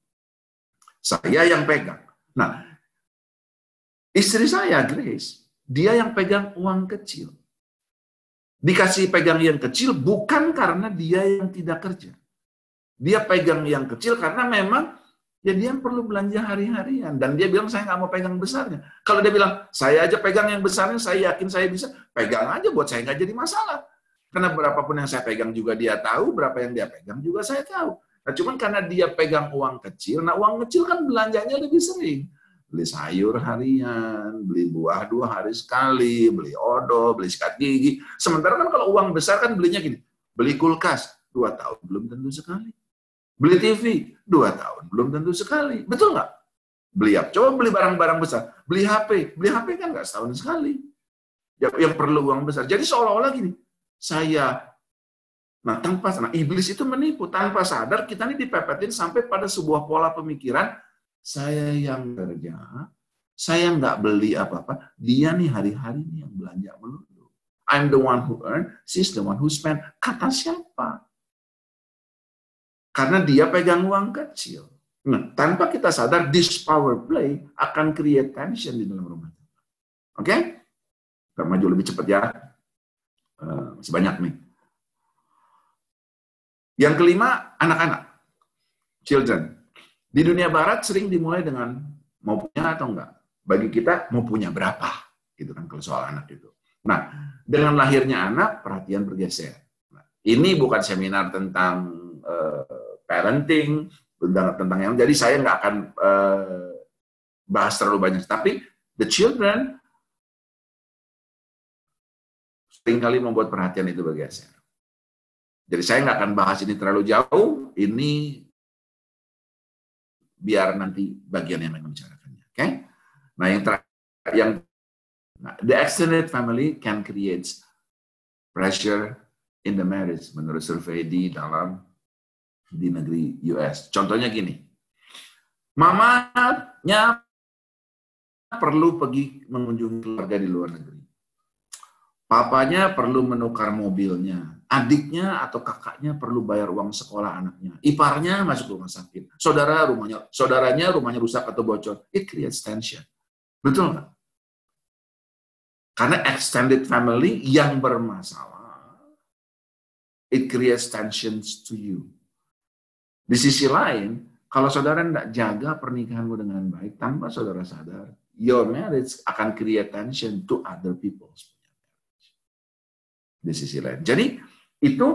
Saya yang pegang. Nah, istri saya, Grace, dia yang pegang uang kecil. Dikasih pegang yang kecil bukan karena dia yang tidak kerja. Dia pegang yang kecil karena memang ya dia perlu belanja hari-harian. Dan dia bilang, saya nggak mau pegang besarnya. Kalau dia bilang, saya aja pegang yang besarnya, saya yakin saya bisa, pegang aja buat saya nggak jadi masalah. Karena berapapun yang saya pegang juga dia tahu, berapa yang dia pegang juga saya tahu. Nah, cuman karena dia pegang uang kecil, nah uang kecil kan belanjanya lebih sering. Beli sayur harian, beli buah 2 hari sekali, beli odol, beli sikat gigi. Sementara kan kalau uang besar kan belinya gini, beli kulkas 2 tahun belum tentu sekali. Beli TV 2 tahun belum tentu sekali. Betul nggak? Coba beli barang-barang besar. Beli HP kan nggak setahun sekali. Yang perlu uang besar. Jadi seolah-olah gini, iblis itu menipu. Tanpa sadar kita ini dipepetin sampai pada sebuah pola pemikiran, saya yang kerja, saya nggak beli apa-apa, dia nih hari-hari nih yang belanja melulu. I'm the one who earn, she's the one who spend. Kata siapa? Karena dia pegang uang kecil. Nah, tanpa kita sadar, this power play akan create tension di dalam rumah. Oke? Kita maju lebih cepat ya. Masih banyak nih. Yang kelima, anak-anak. Children. Di dunia barat sering dimulai dengan mau punya atau enggak. Bagi kita, mau punya berapa. Gitu kan kalau soal anak itu. Nah, dengan lahirnya anak, perhatian bergeser. Nah, ini bukan seminar tentang parenting, tentang yang jadi saya nggak akan bahas terlalu banyak. Tapi the children seringkali membuat perhatian itu bergeser. Jadi saya nggak akan bahas ini terlalu jauh. Ini biar nanti bagian yang membicarakannya. Oke? Nah, the extended family can create pressure in the marriage menurut survei di negeri US. Contohnya gini. Mamanya perlu pergi mengunjungi keluarga di luar negeri. Papanya perlu menukar mobilnya. Adiknya atau kakaknya perlu bayar uang sekolah anaknya. Iparnya masuk rumah sakit. Saudaranya rumahnya rusak atau bocor. It creates tension. Betul nggak? Karena extended family yang bermasalah, it creates tensions to you. Di sisi lain, kalau saudara tidak jaga pernikahanmu dengan baik, tanpa saudara sadar, your marriage akan create tension to other people. Di sisi lain. Jadi, itu,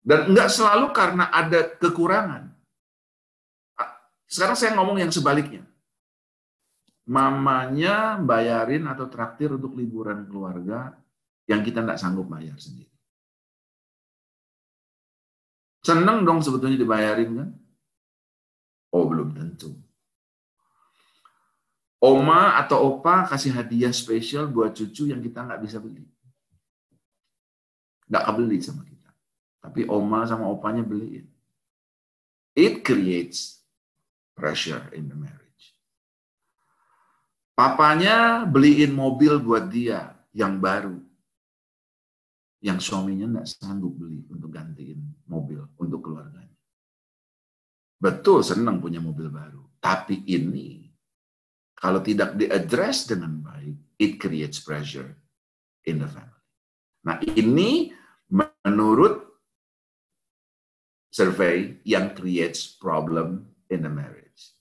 dan nggak selalu karena ada kekurangan. Sekarang saya ngomong yang sebaliknya. Mamanya bayarin atau traktir untuk liburan keluarga yang kita nggak sanggup bayar sendiri. Seneng dong sebetulnya dibayarin kan? Oh, belum tentu. Oma atau opa kasih hadiah spesial buat cucu yang kita nggak bisa beli. Nggak kebeli sama kita. Tapi oma sama opanya beliin. It creates pressure in the marriage. Papanya beliin mobil buat dia yang baru. Yang suaminya nggak sanggup beli untuk gantiin mobil untuk keluarganya. Betul senang punya mobil baru. Tapi ini, kalau tidak diadres dengan baik, it creates pressure in the family. Nah, ini menurut survei yang creates problem in the marriage.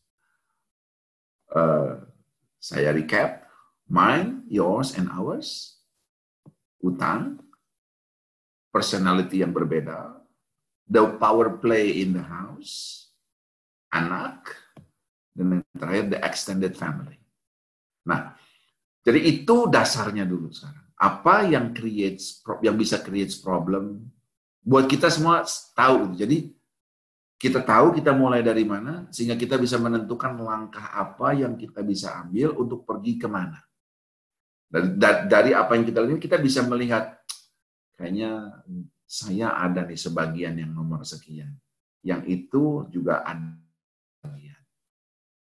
Saya recap, mine, yours, and ours, utang, personality yang berbeda, the power play in the house, anak, dan yang terakhir the extended family. Nah, jadi itu dasarnya dulu sekarang. Apa yang bisa create problem buat kita semua tahu. Jadi kita tahu kita mulai dari mana sehingga kita bisa menentukan langkah apa yang kita bisa ambil untuk pergi kemana. Dari apa yang kita lihat kita bisa melihat kayaknya saya ada nih sebagian yang nomor sekian. Yang itu juga ada.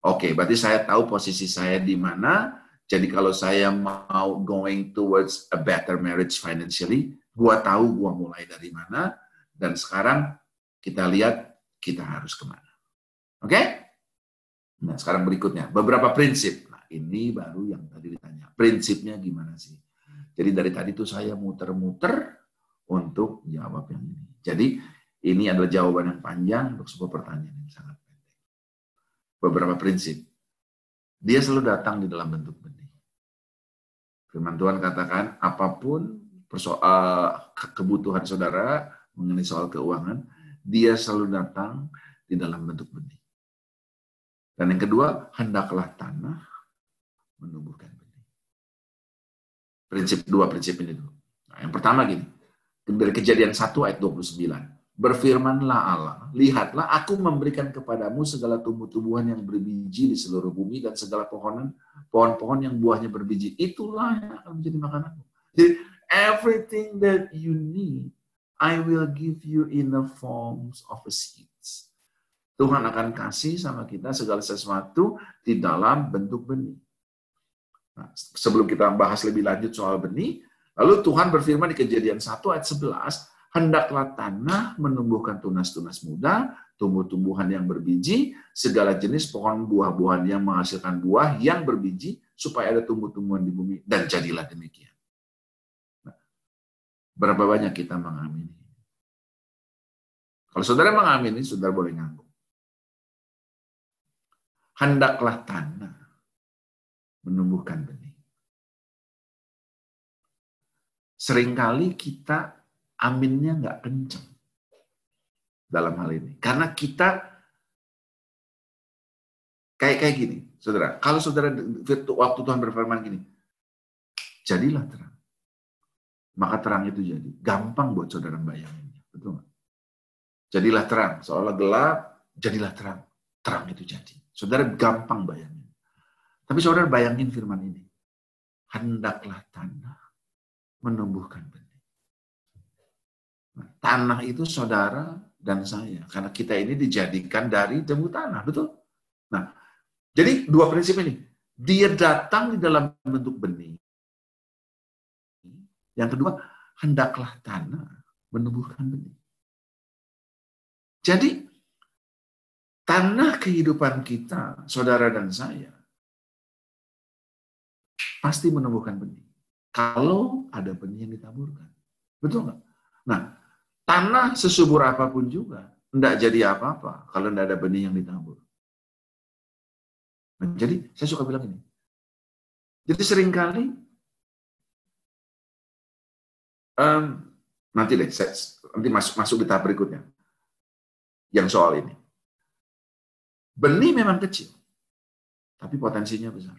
Oke, berarti saya tahu posisi saya di mana. Jadi kalau saya mau going towards a better marriage financially, gua tahu gua mulai dari mana. Dan sekarang kita lihat kita harus kemana. Oke? Nah, sekarang berikutnya. Beberapa prinsip. Nah, ini baru yang tadi ditanya. Prinsipnya gimana sih? Jadi dari tadi tuh saya muter-muter untuk jawab yang ini. Jadi ini adalah jawaban yang panjang untuk sebuah pertanyaan yang sangat pendek. Beberapa prinsip. Dia selalu datang di dalam bentuk benih. Firman Tuhan katakan, apapun kebutuhan saudara mengenai soal keuangan, dia selalu datang di dalam bentuk benih. Dan yang kedua, hendaklah tanah menumbuhkan benih. Dua prinsip ini dulu. Nah, yang pertama gini, dari Kejadian 1 ayat 29. Berfirmanlah Allah, lihatlah aku memberikan kepadamu segala tumbuh-tumbuhan yang berbiji di seluruh bumi dan segala pohon-pohon yang buahnya berbiji. Itulah yang akan menjadi makananmu. Jadi, everything that you need, I will give you in the forms of a seeds. Tuhan akan kasih sama kita segala sesuatu di dalam bentuk benih. Nah, sebelum kita bahas lebih lanjut soal benih, lalu Tuhan berfirman di Kejadian 1 ayat 11, hendaklah tanah menumbuhkan tunas-tunas muda, tumbuh-tumbuhan yang berbiji, segala jenis pohon buah-buahan yang menghasilkan buah yang berbiji, supaya ada tumbuh-tumbuhan di bumi, dan jadilah demikian. Nah, berapa banyak kita mengamini? Kalau saudara mengamini, saudara boleh ngaku. Hendaklah tanah menumbuhkan benih. Seringkali kita aminnya nggak kencang dalam hal ini. Karena kita kayak gini, saudara. Kalau saudara waktu Tuhan berfirman gini, jadilah terang. Maka terang itu jadi. Gampang buat saudara bayanginnya. Betul nggak? Jadilah terang. Seolah gelap, jadilah terang. Terang itu jadi. Saudara gampang bayangin. Tapi saudara bayangin firman ini. Hendaklah tanah menumbuhkan benih. Nah, tanah itu saudara dan saya. Karena kita ini dijadikan dari debu tanah. Betul? Nah, jadi dua prinsip ini. Dia datang di dalam bentuk benih. Yang kedua, hendaklah tanah menumbuhkan benih. Jadi, tanah kehidupan kita, saudara dan saya, pasti menumbuhkan benih. Kalau ada benih yang ditaburkan. Betul nggak? Nah, tanah sesubur apapun juga, tidak jadi apa-apa kalau tidak ada benih yang ditabur. Nah, jadi, saya suka bilang ini. Jadi seringkali, nanti deh, nanti masuk di tahap berikutnya. Yang soal ini. Benih memang kecil, tapi potensinya besar.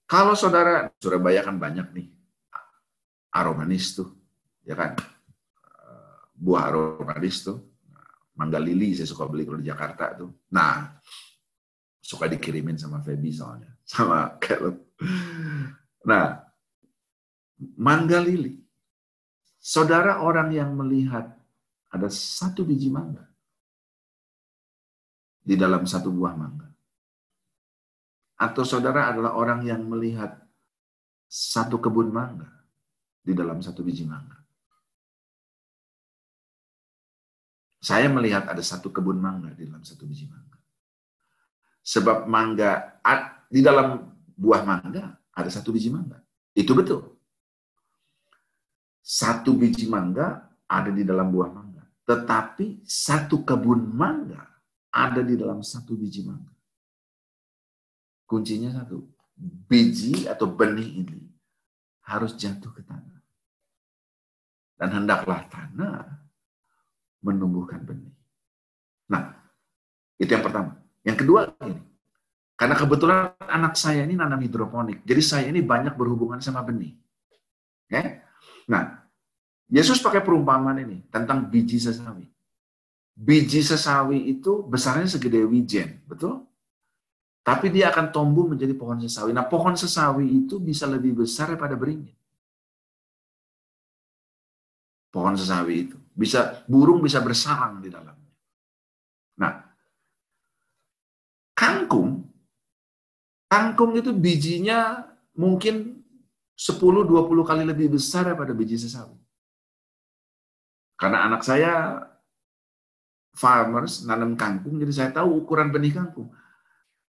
Kalau saudara Surabaya kan banyak nih aromanis tuh, ya kan? Buah aromanis tuh, mangga lili saya suka beli kalau di Jakarta tuh. Nah, suka dikirimin sama Feby soalnya, sama Caleb. Nah, mangga lili. Saudara orang yang melihat ada satu biji mangga di dalam satu buah mangga. Atau saudara adalah orang yang melihat satu kebun mangga di dalam satu biji mangga. Saya melihat ada satu kebun mangga di dalam satu biji mangga. Sebab mangga, di dalam buah mangga ada satu biji mangga. Itu betul. Satu biji mangga ada di dalam buah mangga. Tetapi satu kebun mangga ada di dalam satu biji mangga. Kuncinya satu. Biji atau benih ini harus jatuh ke tanah. Dan hendaklah tanah menumbuhkan benih. Nah, itu yang pertama. Yang kedua ini. Karena kebetulan anak saya ini nanam hidroponik. Jadi saya ini banyak berhubungan sama benih. Okay? Nah, Yesus pakai perumpamaan ini tentang biji sesawi. Biji sesawi itu besarnya segede wijen, betul? Tapi dia akan tumbuh menjadi pohon sesawi. Nah, pohon sesawi itu bisa lebih besar daripada beringin. Pohon sesawi itu. Burung bisa bersarang di dalamnya. Nah, kangkung itu bijinya mungkin 10-20 kali lebih besar daripada biji sesawi. Karena anak saya farmers, nanam kangkung, jadi saya tahu ukuran benih kangkung.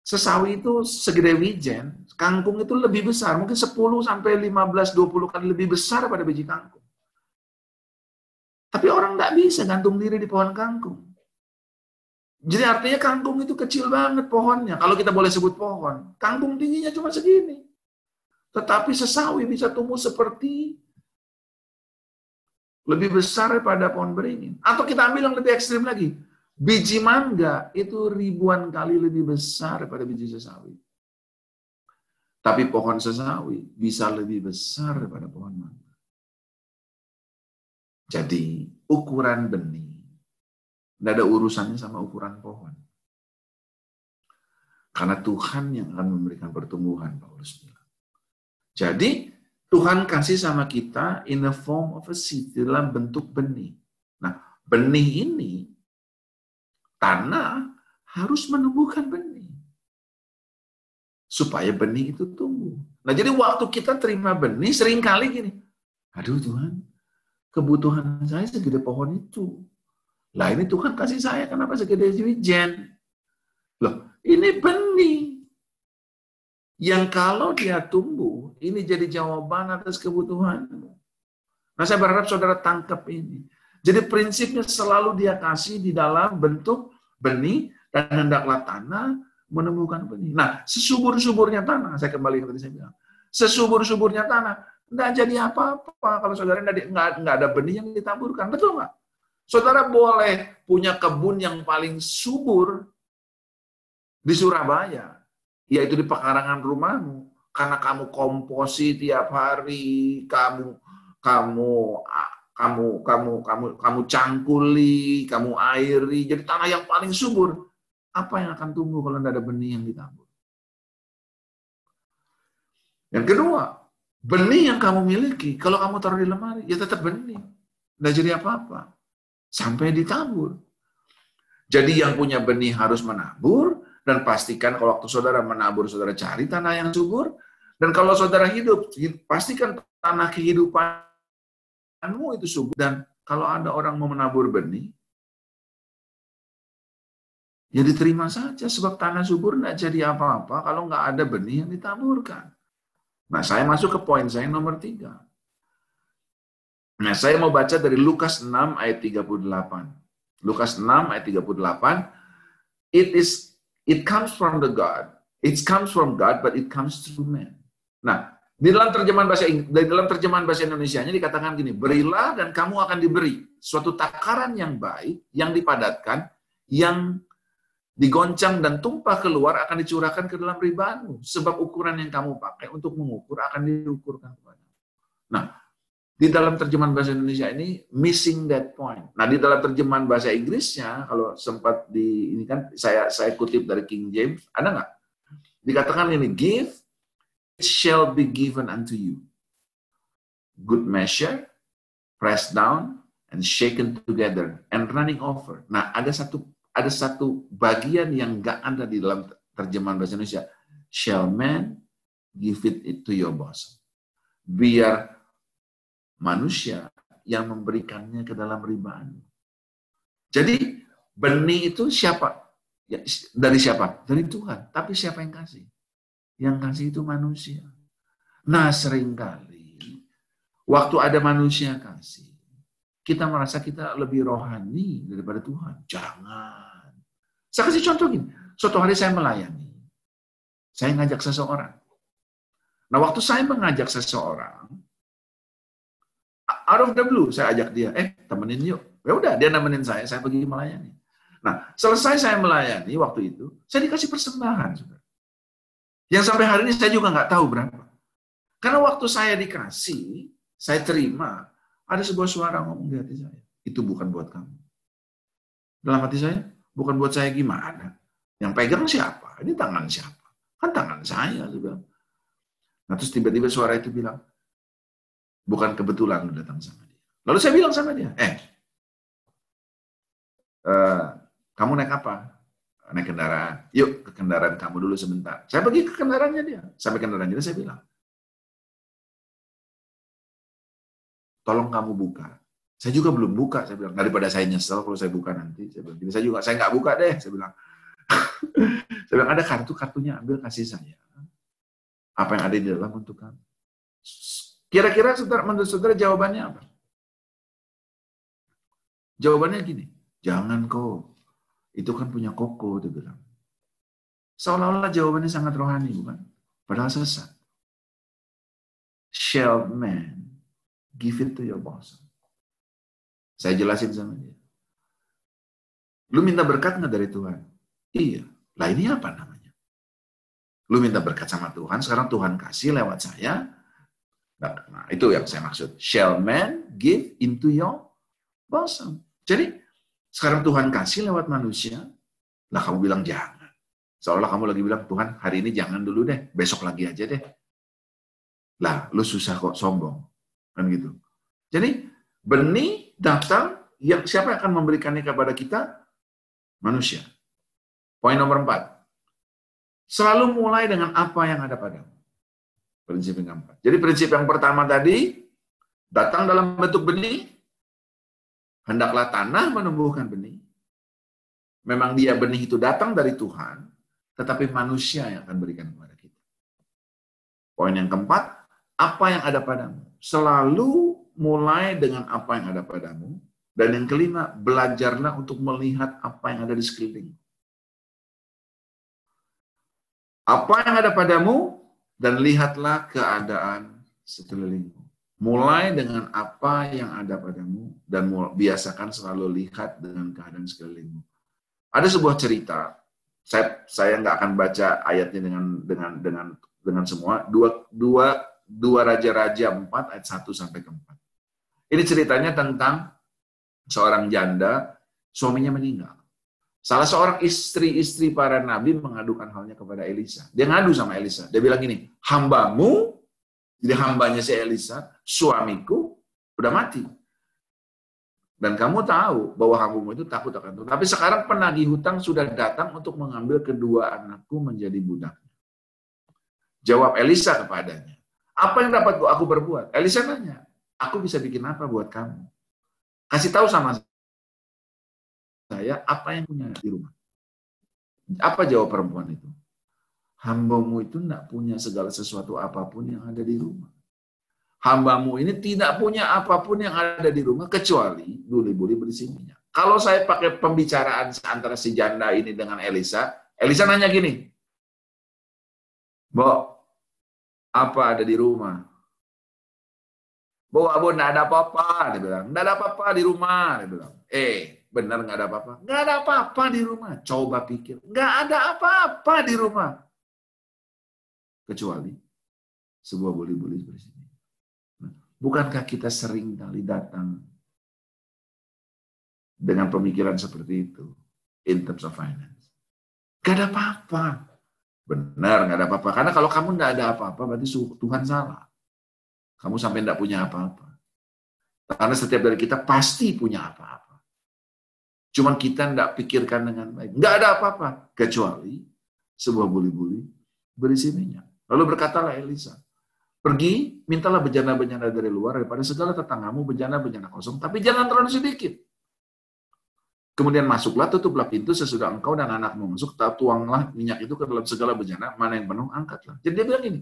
Sesawi itu segede wijen, kangkung itu lebih besar, mungkin 10-15-20 kali lebih besar daripada biji kangkung. Tapi orang nggak bisa gantung diri di pohon kangkung. Jadi artinya kangkung itu kecil banget pohonnya. Kalau kita boleh sebut pohon, kangkung tingginya cuma segini. Tetapi sesawi bisa tumbuh seperti lebih besar daripada pohon beringin. Atau kita ambil yang lebih ekstrim lagi. Biji mangga itu ribuan kali lebih besar daripada biji sesawi. Tapi pohon sesawi bisa lebih besar daripada pohon mangga. Jadi ukuran benih tidak ada urusannya sama ukuran pohon. Karena Tuhan yang akan memberikan pertumbuhan, Paulus bilang. Jadi Tuhan kasih sama kita in the form of a seed, dalam bentuk benih. Nah, benih ini tanah harus menumbuhkan benih. Supaya benih itu tumbuh. Nah, jadi waktu kita terima benih, seringkali gini, aduh Tuhan, kebutuhan saya segede pohon itu. Lah ini Tuhan kasih saya, kenapa segede wijen? Loh, ini benih. Yang kalau dia tumbuh, ini jadi jawaban atas kebutuhanmu. Nah, saya berharap saudara tangkap ini. Jadi prinsipnya selalu dia kasih di dalam bentuk benih, dan hendaklah tanah menumbuhkan benih. Nah, sesubur-suburnya tanah, saya kembali ke tadi saya bilang, sesubur-suburnya tanah, nggak jadi apa-apa kalau saudara nggak ada benih yang ditaburkan, betul nggak? Saudara boleh punya kebun yang paling subur di Surabaya, yaitu di pekarangan rumahmu, karena kamu komposi tiap hari, kamu cangkuli, kamu airi, jadi tanah yang paling subur. Apa yang akan tumbuh kalau tidak ada benih yang ditabur? Yang kedua, benih yang kamu miliki, kalau kamu taruh di lemari, ya tetap benih. Tidak jadi apa-apa. Sampai ditabur. Jadi yang punya benih harus menabur, dan pastikan kalau waktu saudara menabur, saudara cari tanah yang subur, dan kalau saudara hidup, pastikan tanah kehidupanmu itu subur. Dan kalau ada orang mau menabur benih, ya diterima saja, sebab tanah subur tidak jadi apa-apa kalau nggak ada benih yang ditaburkan. Nah, saya masuk ke poin saya nomor 3. Nah, saya mau baca dari Lukas 6 ayat 38. Lukas 6 ayat 38, it comes from God, but it comes through man. Nah, di dalam terjemahan bahasa Indonesianya dikatakan gini, berilah dan kamu akan diberi suatu takaran yang baik, yang dipadatkan, yang digoncang dan tumpah keluar akan dicurahkan ke dalam ribaanmu. Sebab ukuran yang kamu pakai untuk mengukur akan diukurkan kepadamu. Nah, di dalam terjemahan bahasa Indonesia ini missing that point. Nah, di dalam terjemahan bahasa Inggrisnya, kalau sempat ini kan saya kutip dari King James, ada nggak? Dikatakan ini, give, it shall be given unto you. Good measure, pressed down, and shaken together, and running over. Nah, ada satu bagian yang nggak ada di dalam terjemahan bahasa Indonesia. Shall man give it to your bosom. Biar manusia yang memberikannya ke dalam ribaan. Jadi benih itu siapa? Ya, dari siapa? Dari Tuhan. Tapi siapa yang kasih? Yang kasih itu manusia. Nah, seringkali waktu ada manusia kasih, kita merasa kita lebih rohani daripada Tuhan. Jangan. Saya kasih contoh gini. Suatu hari saya melayani. Saya ngajak seseorang. Nah, waktu saya mengajak seseorang, out of the blue, saya ajak dia, temenin yuk. Ya udah, dia nemenin saya pergi melayani. Nah, selesai saya melayani waktu itu, saya dikasih persembahan. Saudara. Yang sampai hari ini saya juga nggak tahu berapa. Karena waktu saya dikasih, saya terima, ada sebuah suara ngomong di hati saya. Itu bukan buat kamu. Dalam hati saya, bukan buat saya gimana? Yang pegang siapa? Ini tangan siapa? Kan tangan saya. Nah, terus tiba-tiba suara itu bilang, bukan kebetulan lu datang sama dia. Lalu saya bilang sama dia, kamu naik apa? Naik kendaraan. Yuk ke kendaraan kamu dulu sebentar. Saya pergi ke kendaraannya dia. Sampai kendaraannya dia, saya bilang, tolong kamu buka. Saya juga belum buka, saya bilang. Daripada saya nyesel kalau saya buka nanti. Saya bilang, saya nggak buka deh, saya bilang. Saya bilang, ada kartunya, ambil kasih saya. Apa yang ada di dalam untuk kamu. Kira-kira menurut saudara jawabannya apa? Jawabannya gini, jangan kok. Itu kan punya koko, dia bilang. Seolah-olah jawabannya sangat rohani, bukan? Padahal sesat. Shall man give it to your bosom? Saya jelasin sama dia. Lu minta berkat nggak dari Tuhan? Iya. Lah ini apa namanya? Lu minta berkat sama Tuhan, sekarang Tuhan kasih lewat saya. Nah, itu yang saya maksud. Shall man give into your bosom? Jadi, sekarang Tuhan kasih lewat manusia, lah kamu bilang jangan. Seolah kamu lagi bilang, Tuhan hari ini jangan dulu deh, besok lagi aja deh. Lah, lu susah kok sombong. Kan gitu. Jadi, benih datang, siapa yang akan memberikannya kepada kita? manusia. Poin nomor 4. Selalu mulai dengan apa yang ada padamu. Prinsip yang keempat. Jadi prinsip yang pertama tadi, datang dalam bentuk benih, hendaklah tanah menumbuhkan benih. Memang dia benih itu datang dari Tuhan, tetapi manusia yang akan berikan kepada kita. Poin yang keempat, apa yang ada padamu. Selalu mulai dengan apa yang ada padamu. Dan yang kelima, belajarlah untuk melihat apa yang ada di sekeliling. Apa yang ada padamu, dan lihatlah keadaan sekelilingmu. Mulai dengan apa yang ada padamu, dan biasakan selalu lihat dengan keadaan sekelilingmu. Ada sebuah cerita, saya nggak akan baca ayatnya dengan semua, dua Raja-Raja 4 ayat 1 sampai ke 4. Ini ceritanya tentang seorang janda, suaminya meninggal. Salah seorang istri-istri para nabi mengadukan halnya kepada Elisa. Dia ngadu sama Elisa. Dia bilang gini, hambamu, jadi hambanya si Elisa, suamiku udah mati. Dan kamu tahu bahwa hambamu itu takut akan Tuhan. Tapi sekarang penagih hutang sudah datang untuk mengambil kedua anakku menjadi budaknya. Jawab Elisa kepadanya, apa yang dapat aku berbuat? Elisa nanya, aku bisa bikin apa buat kamu? Kasih tahu sama saya apa yang punya di rumah. Apa jawab perempuan itu? Hambamu itu tidak punya segala sesuatu apapun yang ada di rumah. Hambamu ini tidak punya apapun yang ada di rumah kecuali duli-duli berisi minyak. Kalau saya pakai pembicaraan antara si janda ini dengan Elisa, Elisa nanya gini, Mbok, apa ada di rumah? Bu, nggak ada apa-apa, dia bilang. Nggak ada apa-apa di rumah, dia bilang. Benar nggak ada apa-apa? Nggak ada apa-apa di rumah. Coba pikir, nggak ada apa-apa di rumah. Kecuali sebuah buli-buli bersih. Bukankah kita sering kali datang dengan pemikiran seperti itu in terms of finance? Nggak ada apa-apa. Benar, nggak ada apa-apa. Karena kalau kamu nggak ada apa-apa, berarti Tuhan salah. Kamu sampai tidak punya apa-apa. Karena setiap dari kita pasti punya apa-apa. Cuman kita tidak pikirkan dengan baik. Nggak ada apa-apa. Kecuali sebuah buli-buli berisi minyak. Lalu berkatalah Elisa, pergi, mintalah bejana-bejana dari luar daripada segala tetanggamu, bejana-bejana kosong, tapi jangan terlalu sedikit. Kemudian masuklah, tutuplah pintu sesudah engkau dan anakmu masuk, tuanglah minyak itu ke dalam segala bejana, mana yang penuh, angkatlah. Jadi dia bilang ini,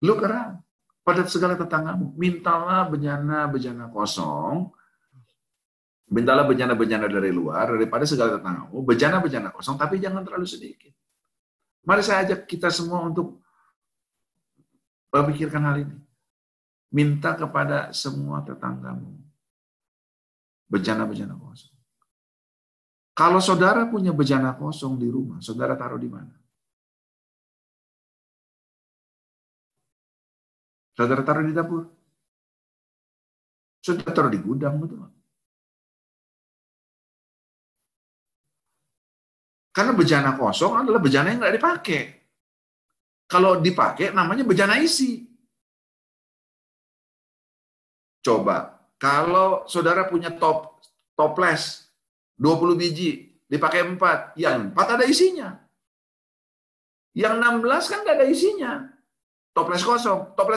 look around. Pada segala tetanggamu, mintalah bejana-bejana kosong, mintalah bejana-bejana dari luar, daripada segala tetanggamu, bejana-bejana kosong, tapi jangan terlalu sedikit. Mari saya ajak kita semua untuk memikirkan hal ini. Minta kepada semua tetanggamu, bejana-bejana kosong. Kalau saudara punya bejana kosong di rumah, saudara taruh di mana? Saudara taruh di dapur. Saudara taruh di gudang, betul. Karena bejana kosong adalah bejana yang nggak dipakai. Kalau dipakai, namanya bejana isi. Coba, kalau saudara punya toples 20 biji, dipakai 4, yang 4 ada isinya. Yang 16 kan nggak ada isinya. Toples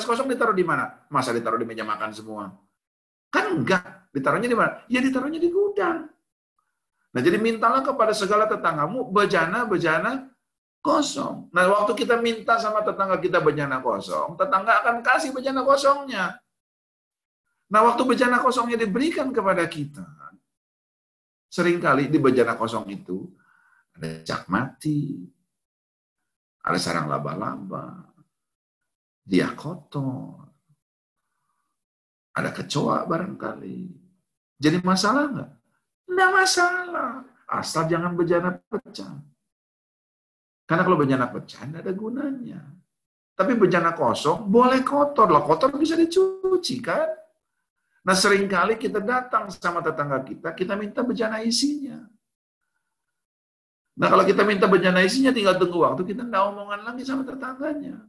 kosong ditaruh di mana? Masa ditaruh di meja makan semua? Kan enggak. Ditaruhnya di mana? Ya ditaruhnya di gudang. Nah, jadi mintalah kepada segala tetanggamu bejana-bejana kosong. Nah, waktu kita minta sama tetangga kita bejana kosong, tetangga akan kasih bejana kosongnya. Nah, waktu bejana kosongnya diberikan kepada kita, seringkali di bejana kosong itu ada cak mati, ada sarang laba-laba, dia kotor, ada kecoa barangkali. Jadi masalah nggak? Nggak masalah, asal jangan bejana pecah. Karena kalau bejana pecah nggak ada gunanya. Tapi bejana kosong boleh kotor lah, kotor bisa dicuci kan? Nah, seringkali kita datang sama tetangga kita minta bejana isinya. Nah, kalau kita minta bejana isinya, tinggal tunggu waktu, kita nggak omongan lagi sama tetangganya.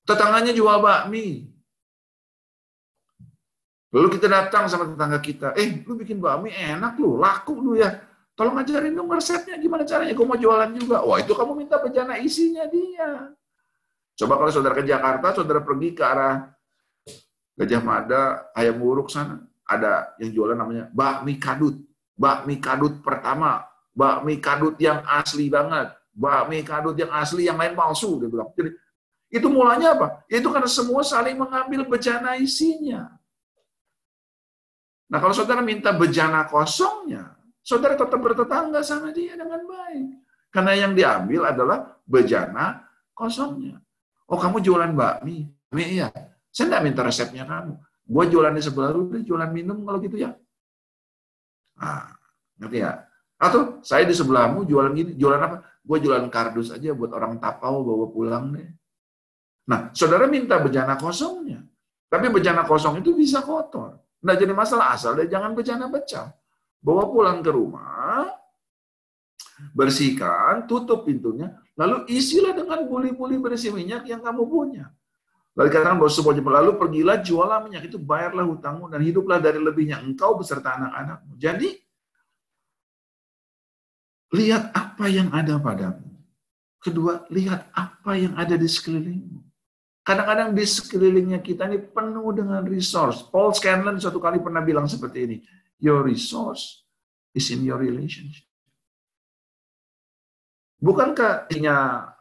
Tetangganya jual bakmi. Lalu kita datang sama tetangga kita, lu bikin bakmi enak lu, laku lu ya. tolong ajarin dong resepnya, gimana caranya, gue mau jualan juga. Wah, itu kamu minta bejana isinya dia. Coba kalau saudara ke Jakarta, saudara pergi ke arah Gajah Mada, Hayam Wuruk sana, ada yang jualan namanya bakmi kadut. Bakmi kadut pertama, bakmi kadut yang asli banget. Bakmi kadut yang asli, yang lain palsu, dia bilang. Jadi, itu mulanya apa? Itu karena semua saling mengambil bejana isinya. Nah, kalau saudara minta bejana kosongnya, saudara tetap bertetangga sama dia dengan baik. Karena yang diambil adalah bejana kosongnya. Oh, kamu jualan bakmi? Iya. Saya nggak minta resepnya kamu. Gua jualan di sebelah lu, dia jualan minum kalau gitu ya. Nah, ngerti ya? Atau saya di sebelahmu jualan gini, jualan apa? Gua jualan kardus aja buat orang Tapau bawa pulang deh. Nah, saudara minta bejana kosongnya. Tapi bejana kosong itu bisa kotor. Nggak jadi masalah, asal dia jangan bejana pecah. Bawa pulang ke rumah, bersihkan, tutup pintunya, lalu isilah dengan buli-buli bersih minyak yang kamu punya. Lalu katakan bahwa sebuah jemaah, lalu pergilah, jualah minyak itu, bayarlah hutangmu, dan hiduplah dari lebihnya engkau beserta anak-anakmu. Jadi, lihat apa yang ada padamu. Kedua, lihat apa yang ada di sekelilingmu. Kadang-kadang di sekelilingnya kita ini penuh dengan resource. Paul Scanlon suatu kali pernah bilang seperti ini, your resource is in your relationship. Bukankah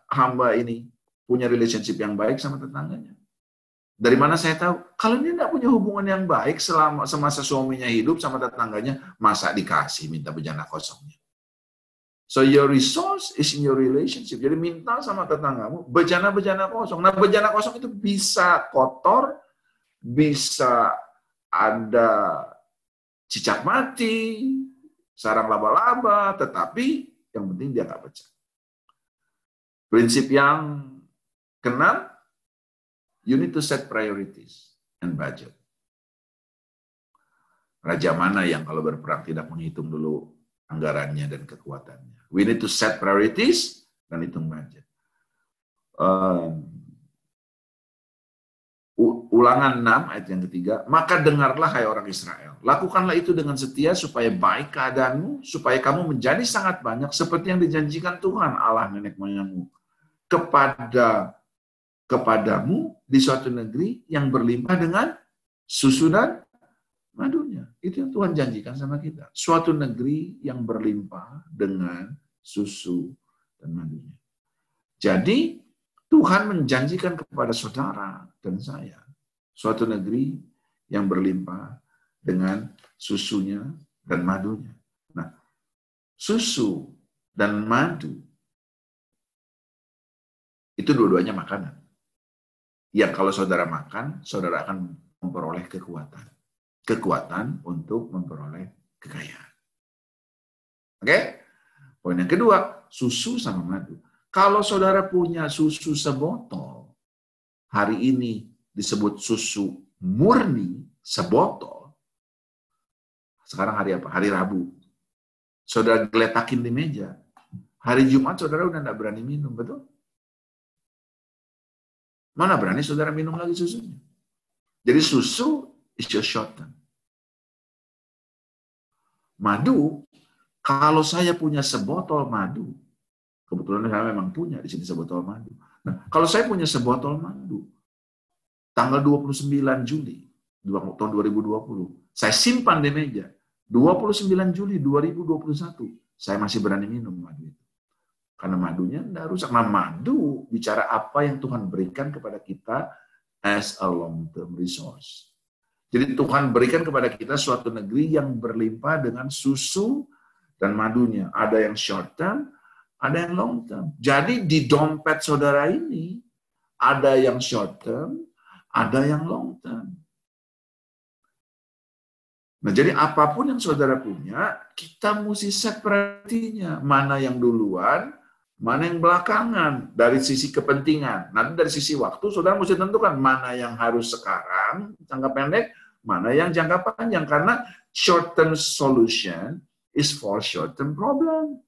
hamba ini punya relationship yang baik sama tetangganya? Dari mana saya tahu? Kalau dia tidak punya hubungan yang baik selama semasa suaminya hidup sama tetangganya, masa dikasih minta bejana kosongnya? So your resource is in your relationship. Jadi minta sama tetanggamu bejana-bejana kosong. Nah, bejana kosong itu bisa kotor, bisa ada cicak mati, sarang laba-laba, tetapi yang penting dia nggak pecah. Prinsip yang keenam, you need to set priorities and budget. Raja mana yang kalau berperang tidak menghitung dulu anggarannya dan kekuatannya? We need to set priorities dan hitung budget. Ulangan 6 ayat yang ketiga, maka dengarlah hai orang Israel, lakukanlah itu dengan setia supaya baik keadaanmu, supaya kamu menjadi sangat banyak seperti yang dijanjikan Tuhan Allah nenek moyangmu kepadamu di suatu negeri yang berlimpah dengan susu dan madunya. Itu yang Tuhan janjikan sama kita. Suatu negeri yang berlimpah dengan susu dan madunya. Jadi, Tuhan menjanjikan kepada saudara dan saya suatu negeri yang berlimpah dengan susunya dan madunya. Nah, susu dan madu itu dua-duanya makanan. Yang kalau saudara makan, saudara akan memperoleh kekuatan. Kekuatan untuk memperoleh kekayaan. Oke? Poin yang kedua, susu sama madu. Kalau saudara punya susu sebotol, hari ini disebut susu murni sebotol. Sekarang hari apa? Hari Rabu. Saudara geletakin di meja. Hari Jumat saudara udah enggak berani minum, betul? Mana berani saudara minum lagi susunya? Jadi susu is your short term. Madu, kalau saya punya sebotol madu, kebetulan saya memang punya di sini sebotol madu. Nah, kalau saya punya sebotol madu, tanggal 29 Juli tahun 2020, saya simpan di meja. 29 Juli 2021, saya masih berani minum madu itu. Karena madunya tidak rusak. Nah, madu bicara apa yang Tuhan berikan kepada kita as a long-term resource. Jadi Tuhan berikan kepada kita suatu negeri yang berlimpah dengan susu dan madunya. Ada yang short term, ada yang long term. Jadi di dompet saudara ini, ada yang short term, ada yang long term. Nah, jadi apapun yang saudara punya, kita mesti set priority-nya. Mana yang duluan, mana yang belakangan, dari sisi kepentingan. Nanti dari sisi waktu, saudara mesti tentukan mana yang harus sekarang, jangka pendek, mana yang jangka panjang. Karena short-term solution is for short-term problem.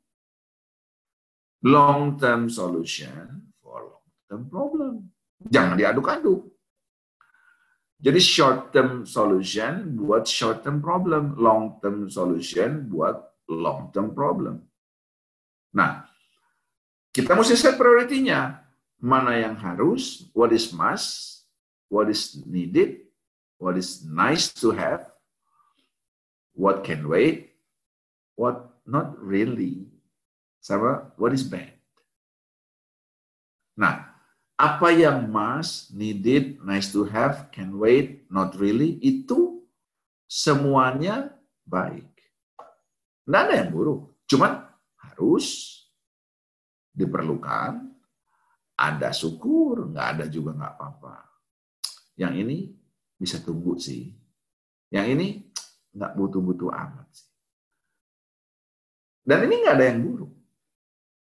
Long-term solution for long-term problem. Jangan diaduk-aduk. Jadi short-term solution buat short-term problem, long-term solution buat long-term problem. Nah, kita mesti set priority-nya. Mana yang harus, what is must, what is needed, what is nice to have, what can wait, what not really, sama what is bad. Nah, apa yang must, needed, nice to have, can wait, not really, itu semuanya baik. Nggak ada yang buruk. Cuman harus diperlukan, ada syukur, nggak ada juga nggak apa-apa. Yang ini bisa tunggu sih. Yang ini nggak butuh-butuh amat sih. Dan ini nggak ada yang buruk.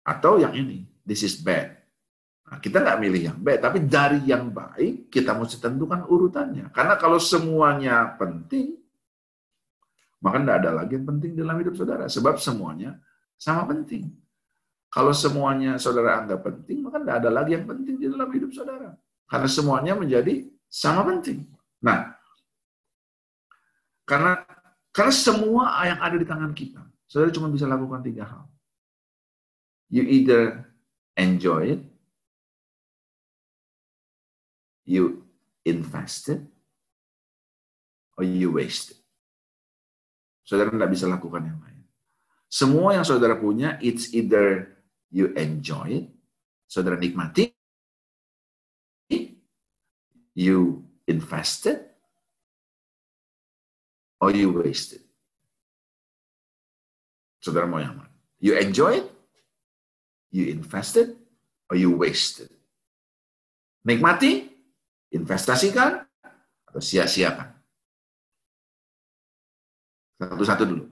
Atau yang ini, this is bad. Nah, kita nggak milih yang baik, tapi dari yang baik kita mesti tentukan urutannya. Karena kalau semuanya penting, maka nggak ada lagi yang penting dalam hidup saudara. Sebab semuanya sama penting. Kalau semuanya saudara anggap penting, maka nggak ada lagi yang penting di dalam hidup saudara. Karena semuanya menjadi sama penting. Nah, karena semua yang ada di tangan kita, saudara cuma bisa lakukan 3 hal. You either enjoy it, you invest it, or you waste it. Saudara tidak bisa lakukan yang lain. Semua yang saudara punya, it's either you enjoy it, saudara nikmati, you invest it, or you waste it. Saudara mau yang mana? You enjoy it, you invest it, or you waste it. Nikmati, investasikan, atau sia-siakan. Satu-satu dulu.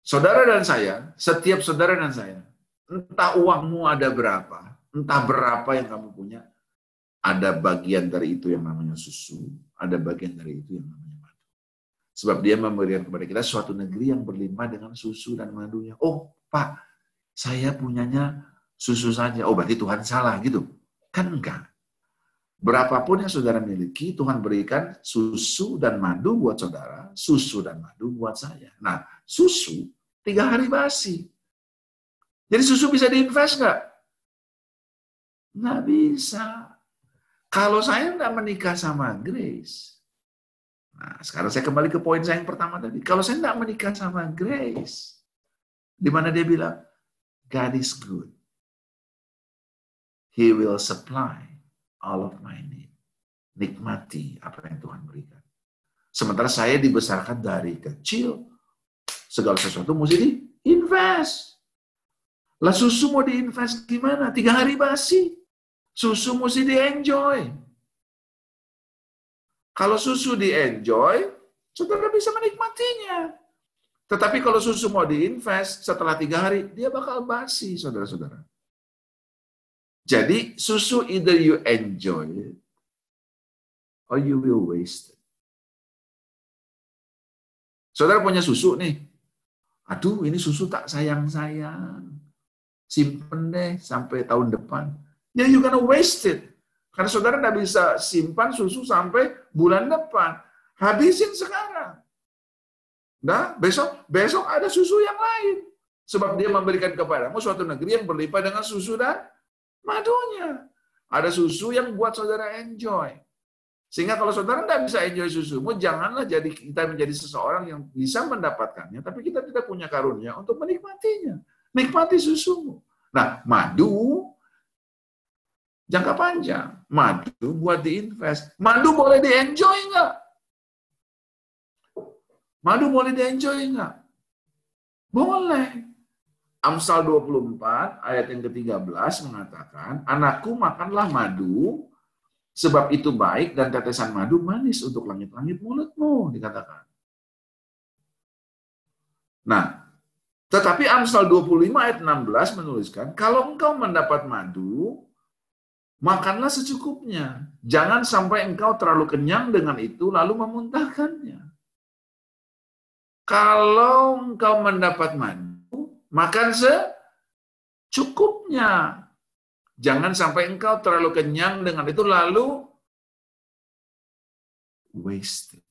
Saudara dan saya, setiap saudara dan saya, entah uangmu ada berapa, entah berapa yang kamu punya, ada bagian dari itu yang namanya susu, ada bagian dari itu yang namanya madu. Sebab dia memberikan kepada kita suatu negeri yang berlimpah dengan susu dan madunya. Oh, Pak, saya punyanya susu saja. Oh, berarti Tuhan salah gitu. Kan enggak. Berapapun yang saudara miliki, Tuhan berikan susu dan madu buat saudara, susu dan madu buat saya. Nah, susu 3 hari basi. Jadi susu bisa diinvest nggak? Nggak bisa. Kalau saya nggak menikah sama Grace, nah sekarang saya kembali ke poin saya yang pertama tadi. Kalau saya nggak menikah sama Grace, di mana dia bilang, God is good. He will supply all of my need. Nikmati apa yang Tuhan berikan. Sementara saya dibesarkan dari kecil, segala sesuatu mesti diinvest. Lah susu mau diinvest gimana? 3 hari basi. Susu mesti di-enjoy. Kalau susu di-enjoy, saudara bisa menikmatinya. Tetapi kalau susu mau diinvest, setelah 3 hari, dia bakal basi, saudara-saudara. Jadi, susu either you enjoy it, or you will waste it. Saudara punya susu nih. Aduh, ini susu tak sayang-sayang. Simpen deh sampai tahun depan. Ya, you're gonna waste it. Karena saudara nggak bisa simpan susu sampai bulan depan. Habisin sekarang. Nah, besok ada susu yang lain. Sebab dia memberikan kepadamu suatu negeri yang berlimpah dengan susu dan madunya. Ada susu yang buat saudara enjoy. Sehingga kalau saudara tidak bisa enjoy susumu, janganlah kita menjadi seseorang yang bisa mendapatkannya, tapi kita tidak punya karunia untuk menikmatinya. Nikmati susumu. Nah, madu jangka panjang. Madu buat diinvest. Madu boleh di-enjoy nggak? Madu boleh di-enjoy nggak? Boleh. Amsal 24 ayat yang ke-13 mengatakan, anakku makanlah madu, sebab itu baik dan tetesan madu manis untuk langit-langit mulutmu, dikatakan. Nah, tetapi Amsal 25 ayat 16 menuliskan, kalau engkau mendapat madu, makanlah secukupnya. Jangan sampai engkau terlalu kenyang dengan itu lalu memuntahkannya. Kalau engkau mendapat madu, makan secukupnya. Jangan sampai engkau terlalu kenyang dengan itu lalu wasted.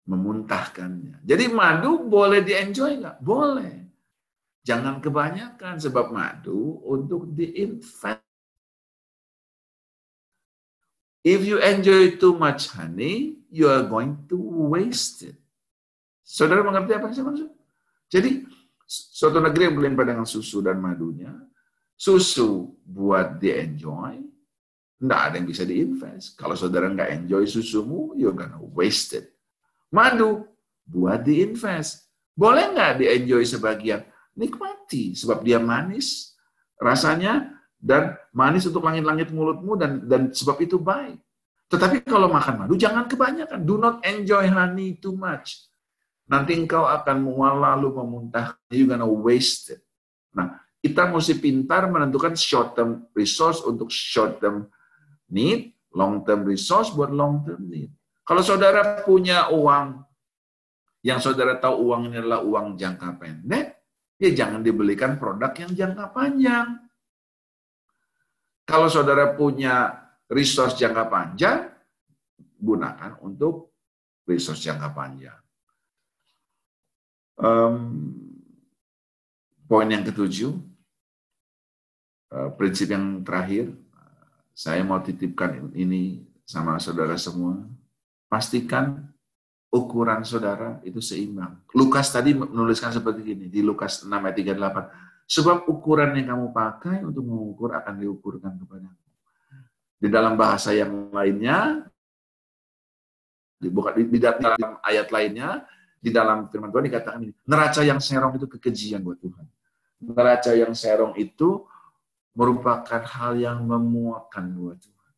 memuntahkannya. Jadi madu boleh di-enjoy nggak? Boleh. Jangan kebanyakan, sebab madu untuk di-invest. If you enjoy too much honey, you are going to waste it. Saudara mengerti apa yang saya maksud? Jadi, suatu negeri yang berlimpah dengan susu dan madunya, susu buat di-enjoy, nggak ada yang bisa di-invest. Kalau saudara nggak enjoy susumu, you're gonna waste it. Madu buat di-invest. Boleh nggak di-enjoy sebagian? Nikmati, sebab dia manis rasanya, dan manis untuk langit-langit mulutmu, dan sebab itu baik. Tetapi kalau makan madu, jangan kebanyakan. Do not enjoy honey too much. Nanti engkau akan mual lalu memuntah. You're gonna waste it. Nah, kita mesti pintar menentukan short term resource untuk short term need, long term resource buat long term need. Kalau saudara punya uang, yang saudara tahu uang ini adalah uang jangka pendek, ya jangan dibelikan produk yang jangka panjang. Kalau saudara punya resource jangka panjang, gunakan untuk resource jangka panjang. Poin yang ketujuh, prinsip yang terakhir, saya mau titipkan ini sama saudara semua. Pastikan ukuran saudara itu seimbang. Lukas tadi menuliskan seperti ini, di Lukas 6 ayat 38. Sebab ukuran yang kamu pakai untuk mengukur akan diukurkan kepadamu. Di dalam bahasa yang lainnya, di dalam ayat lainnya, di dalam firman Tuhan dikatakan ini, neraca yang serong itu kekejian buat Tuhan. Neraca yang serong itu merupakan hal yang memuakkan buat Tuhan.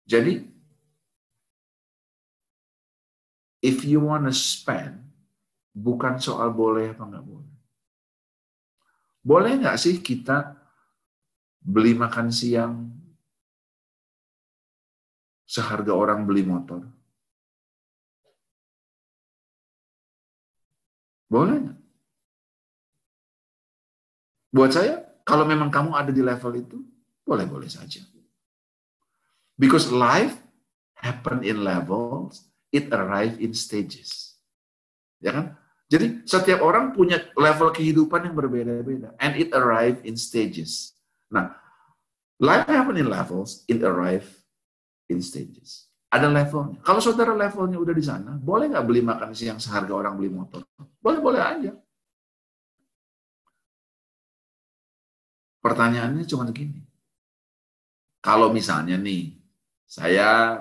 Jadi, if you want to spend, bukan soal boleh apa nggak boleh. Boleh nggak sih kita beli makan siang seharga orang beli motor? Boleh nggak? Buat saya, kalau memang kamu ada di level itu, boleh-boleh saja. Because life happen in levels, it arrive in stages. Ya kan? Jadi setiap orang punya level kehidupan yang berbeda-beda, and it arrive in stages. Nah, life happen in levels, it arrive in stages. Ada levelnya. Kalau saudara levelnya udah di sana, boleh nggak beli makan siang seharga orang beli motor? Boleh-boleh aja. Pertanyaannya cuma begini. Kalau misalnya nih,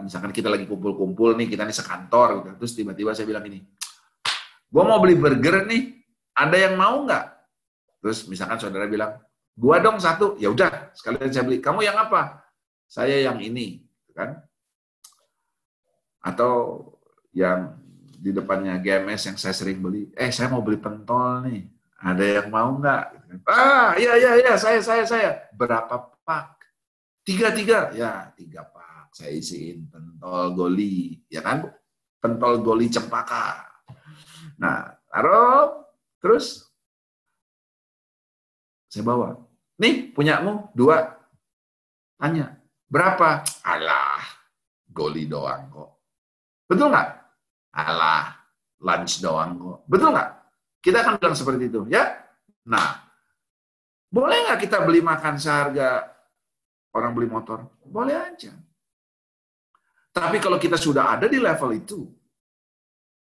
misalkan kita lagi kumpul-kumpul nih, kita nih sekantor, gitu. Terus tiba-tiba saya bilang gini, gue mau beli burger nih, ada yang mau nggak? Terus misalkan saudara bilang, gue dong satu, ya udah sekalian saya beli. Kamu yang apa? Saya yang ini, kan? Atau yang di depannya GMS yang saya sering beli, saya mau beli pentol nih, ada yang mau nggak? Iya, saya. Berapa pak? 3, ya 3 pak. Saya isiin pentol goli, ya kan? Pentol goli cempaka. Nah, taruh, terus saya bawa. Nih, punyamu 2. Tanya, berapa? Alah, goli doang kok. Betul nggak? Alah, lunch doang kok. Betul nggak? Kita akan bilang seperti itu, ya? Nah, boleh nggak kita beli makan seharga orang beli motor? Boleh aja. Tapi kalau kita sudah ada di level itu,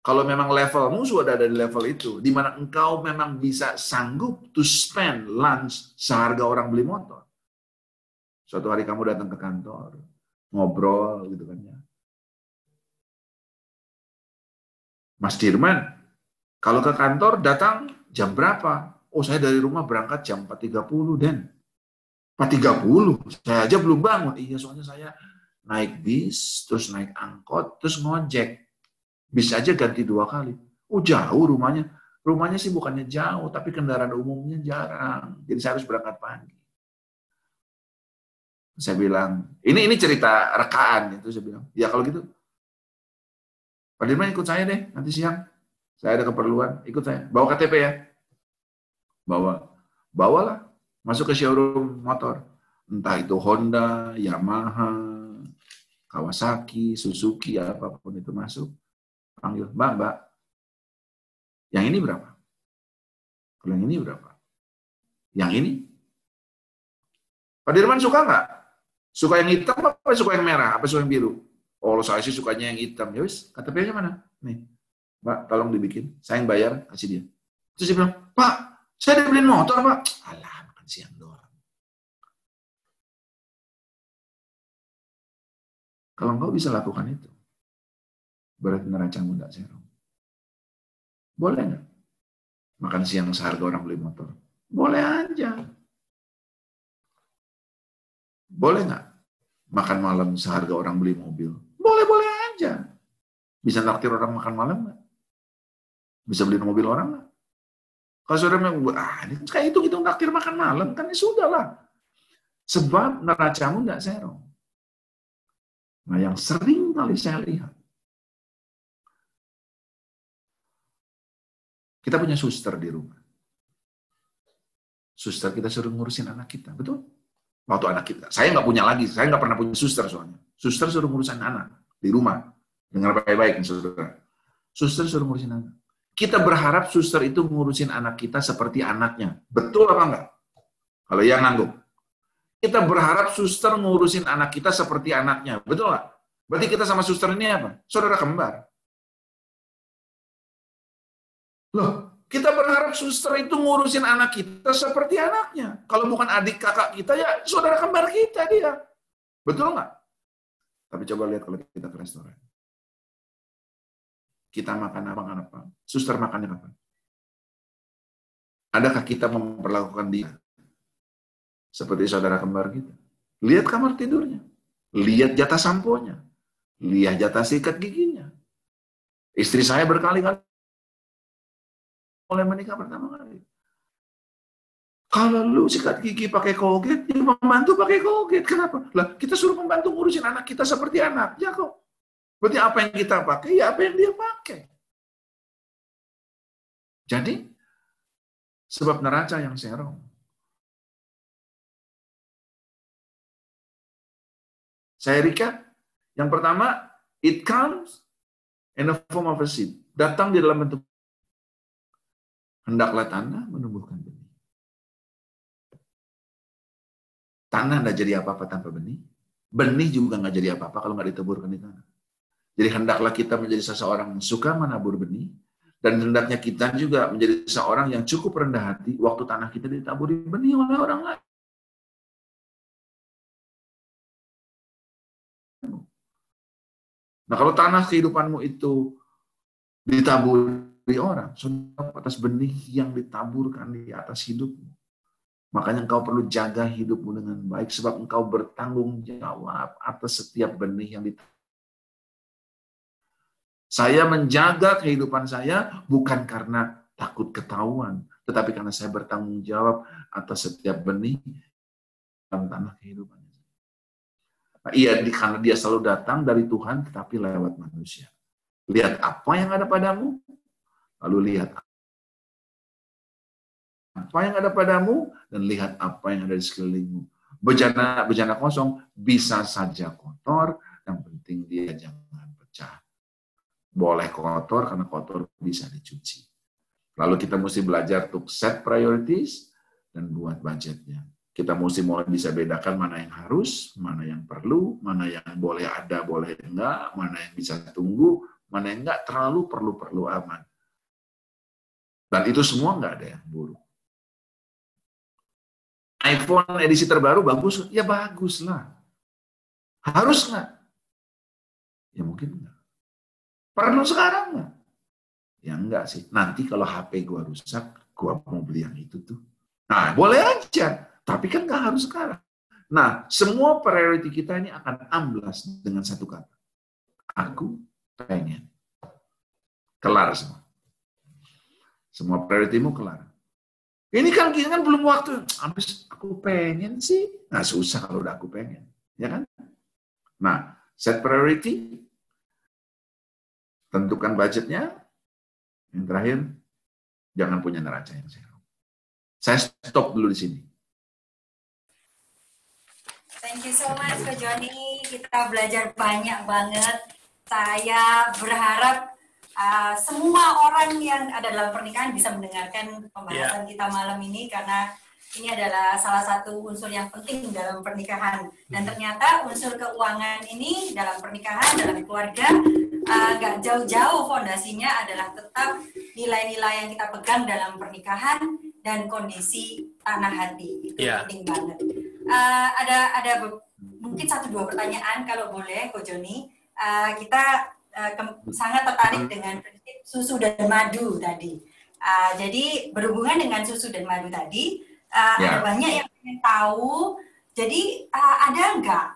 kalau memang levelmu sudah ada di level itu, di mana engkau memang bisa sanggup to spend lunch seharga orang beli motor. Suatu hari kamu datang ke kantor, ngobrol gitu kan ya. Mas Dirman, kalau ke kantor datang jam berapa? Oh, saya dari rumah berangkat jam 4.30, Den. 4.30? Saya aja belum bangun. Iya, soalnya saya naik bis, terus naik angkot, terus ngojek. Bis aja ganti 2 kali. Oh, jauh rumahnya. Rumahnya sih bukannya jauh, tapi kendaraan umumnya jarang. Jadi saya harus berangkat pagi. Saya bilang, ini cerita rekaan. Itu saya bilang, ya kalau gitu, Pak Dirman ikut saya deh, nanti siang. Saya ada keperluan, ikut saya. Bawa KTP ya. Bawalah. Masuk ke showroom motor. Entah itu Honda, Yamaha, Kawasaki, Suzuki, apapun itu masuk, panggil, Mbak, yang ini berapa? Kalau yang ini berapa? Yang ini? Pak Dirman suka nggak? Suka yang hitam apa suka yang merah? Apa suka yang biru? Oh, saya sih sukanya yang hitam. Ya wis, KTP-nya mana? Nih, Mbak, tolong dibikin. Saya yang bayar, kasih dia. Terus dia bilang, Pak, saya dibeliin motor, Pak. Alah, makan siang doang. Kalau engkau bisa lakukan itu, berarti neracamu tidak zero. Boleh nggak? Makan siang seharga orang beli motor? Boleh aja. Boleh nggak? Makan malam seharga orang beli mobil? Boleh-boleh aja. Bisa naktir orang makan malam nggak? Bisa beli mobil orang nggak? Kalau saudara bilang, ini kayak itu kita naktir makan malam, kan ya sudah lah. Sebab neracamu nggak zero. Nah, yang sering kali saya lihat, kita punya suster di rumah. Suster kita suruh ngurusin anak kita, betul? Waktu anak kita, saya nggak punya lagi, saya nggak pernah punya suster soalnya. Suster suruh ngurusin anak di rumah. Dengar baik-baik, saudara. Suster suruh ngurusin anak. Kita berharap suster itu ngurusin anak kita seperti anaknya. Betul apa enggak? Kalau yang nanggung. Kita berharap suster ngurusin anak kita seperti anaknya. Betul nggak? Berarti kita sama suster ini apa? Saudara kembar. Loh, kita berharap suster itu ngurusin anak kita seperti anaknya. Kalau bukan adik kakak kita, ya saudara kembar kita dia. Betul nggak? Tapi coba lihat kalau kita ke restoran. Kita makan apa? Suster makannya kapan? Adakah kita memperlakukan dia seperti saudara kembar kita? Lihat kamar tidurnya. Lihat jatah samponya. Lihat jatah sikat giginya. Istri saya berkali-kali mulai menikah pertama kali. Kalau lu sikat gigi pakai Colgate, ya membantu pakai Colgate. Kenapa? Lah, kita suruh membantu ngurusin anak kita seperti anaknya kok. Berarti apa yang kita pakai, ya apa yang dia pakai. Jadi, sebab neraca yang zero. Saya recap. Yang pertama, it comes in the form of a seed. Datang di dalam bentuk. Hendaklah tanah menumbuhkan benih. Tanah tidak jadi apa-apa tanpa benih. Benih juga nggak jadi apa-apa kalau nggak ditaburkan di tanah. Jadi hendaklah kita menjadi seseorang yang suka menabur benih, dan hendaknya kita juga menjadi seseorang yang cukup rendah hati waktu tanah kita ditaburi benih oleh orang lain. Nah, kalau tanah kehidupanmu itu ditaburi orang, atas benih yang ditaburkan di atas hidupmu. Makanya engkau perlu jaga hidupmu dengan baik, sebab engkau bertanggung jawab atas setiap benih yang ditaburkan. Saya menjaga kehidupan saya bukan karena takut ketahuan, tetapi karena saya bertanggung jawab atas setiap benih dalam tanah kehidupan. Nah, iya, karena dia selalu datang dari Tuhan, tetapi lewat manusia. Lihat apa yang ada padamu, lalu lihat apa yang ada padamu, dan lihat apa yang ada di sekelilingmu. Bejana kosong bisa saja kotor, yang penting dia jangan pecah. Boleh kotor karena kotor bisa dicuci. Lalu kita mesti belajar untuk set priorities dan buat budgetnya. Kita mesti mulai bisa bedakan mana yang harus, mana yang perlu, mana yang boleh ada, boleh enggak, mana yang bisa tunggu, mana yang enggak terlalu perlu aman. Dan itu semua enggak ada yang buruk. iPhone edisi terbaru bagus? Ya bagus lah. Harus enggak? Ya mungkin enggak. Perlu sekarang nggak? Ya enggak sih. Nanti kalau HP gua rusak, gua mau beli yang itu tuh. Nah, boleh aja. Tapi kan nggak harus sekarang. Nah, semua priority kita ini akan amblas dengan satu kata. Aku pengen. Kelar semua. Semua prioritimu kelar. Ini kan belum waktu. Habis aku pengen sih. Nah, susah kalau udah aku pengen. Ya kan? Nah, set priority. Tentukan budgetnya. Yang terakhir, jangan punya neraca yang zero. Saya stop dulu di sini. Thank you so much, Ko Joni. kita belajar banyak banget. Saya berharap semua orang yang ada dalam pernikahan bisa mendengarkan pembahasan kita malam ini, karena ini adalah salah satu unsur yang penting dalam pernikahan. Dan ternyata unsur keuangan ini dalam pernikahan, dalam keluarga, nggak jauh-jauh fondasinya adalah tetap nilai-nilai yang kita pegang dalam pernikahan dan kondisi tanah hati. Itu penting banget. Ada mungkin 1-2 pertanyaan kalau boleh, Ko Joni. Kita sangat tertarik dengan prinsip susu dan madu tadi. Jadi berhubungan dengan susu dan madu tadi, ada banyak yang ingin tahu. Jadi ada nggak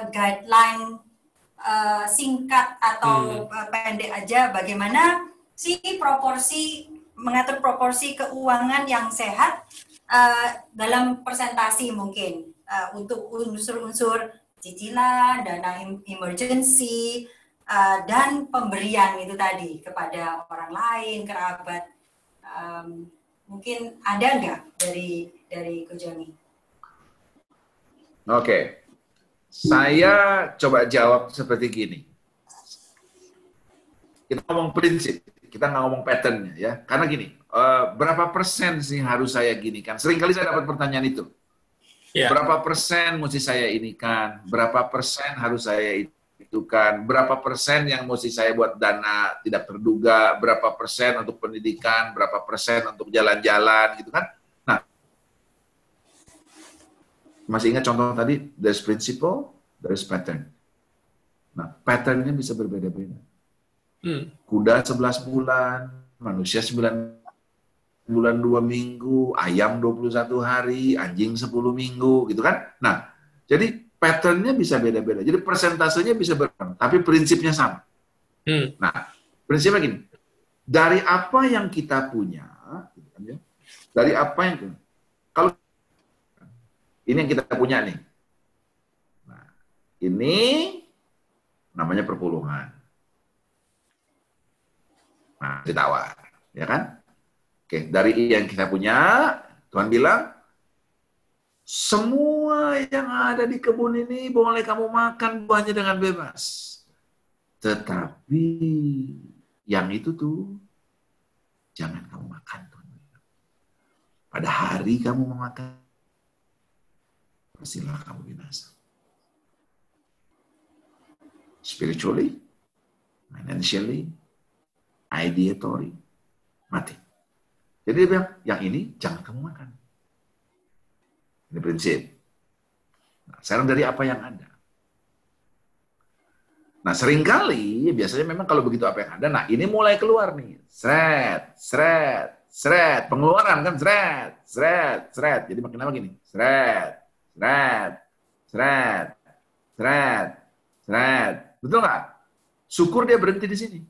guideline singkat atau pendek aja bagaimana sih mengatur proporsi keuangan yang sehat dalam presentasi mungkin untuk unsur-unsur cicilan, dana emergency, dan pemberian itu tadi kepada orang lain, kerabat. Mungkin ada nggak dari Ko Joni? Oke, saya coba jawab seperti gini. Kita ngomong prinsip, kita nggak ngomong patternnya ya. Karena gini, berapa persen sih harus saya ginikan? Seringkali saya dapat pertanyaan itu. Berapa persen mesti saya inikan? Berapa persen harus saya itukan? Berapa persen yang mesti saya buat dana tidak terduga? Berapa persen untuk pendidikan? Berapa persen untuk jalan-jalan gitu kan? Nah, masih ingat contoh tadi? There's principle, there's pattern. Nah, patternnya bisa berbeda-beda. Kuda 11 bulan, manusia 9 bulan 2 minggu, ayam 21 hari, anjing 10 minggu, gitu kan? Nah, jadi patternnya bisa beda-beda. Jadi persentasenya bisa berbeda, tapi prinsipnya sama. Nah, prinsipnya gini, dari apa yang kita punya, dari apa yang kalau ini yang kita punya nih, nah, ini namanya perpuluhan. Nah, ditawar, ya kan? Oke, dari yang kita punya, Tuhan bilang, semua yang ada di kebun ini boleh kamu makan buahnya dengan bebas. Tetapi yang itu tuh, jangan kamu makan. Tuhan bilang. Pada hari kamu memakan, pastilah kamu binasa. Spiritually, financially, ideatory, mati. Jadi dia bilang, yang ini jangan kamu makan. Ini prinsip. Nah, sekarang dari apa yang ada? Nah, seringkali, biasanya memang kalau begitu apa yang ada, nah ini mulai keluar nih. Sret. Pengeluaran kan, sret. Jadi makin lama gini. Sret. Betul nggak? Syukur dia berhenti di sini.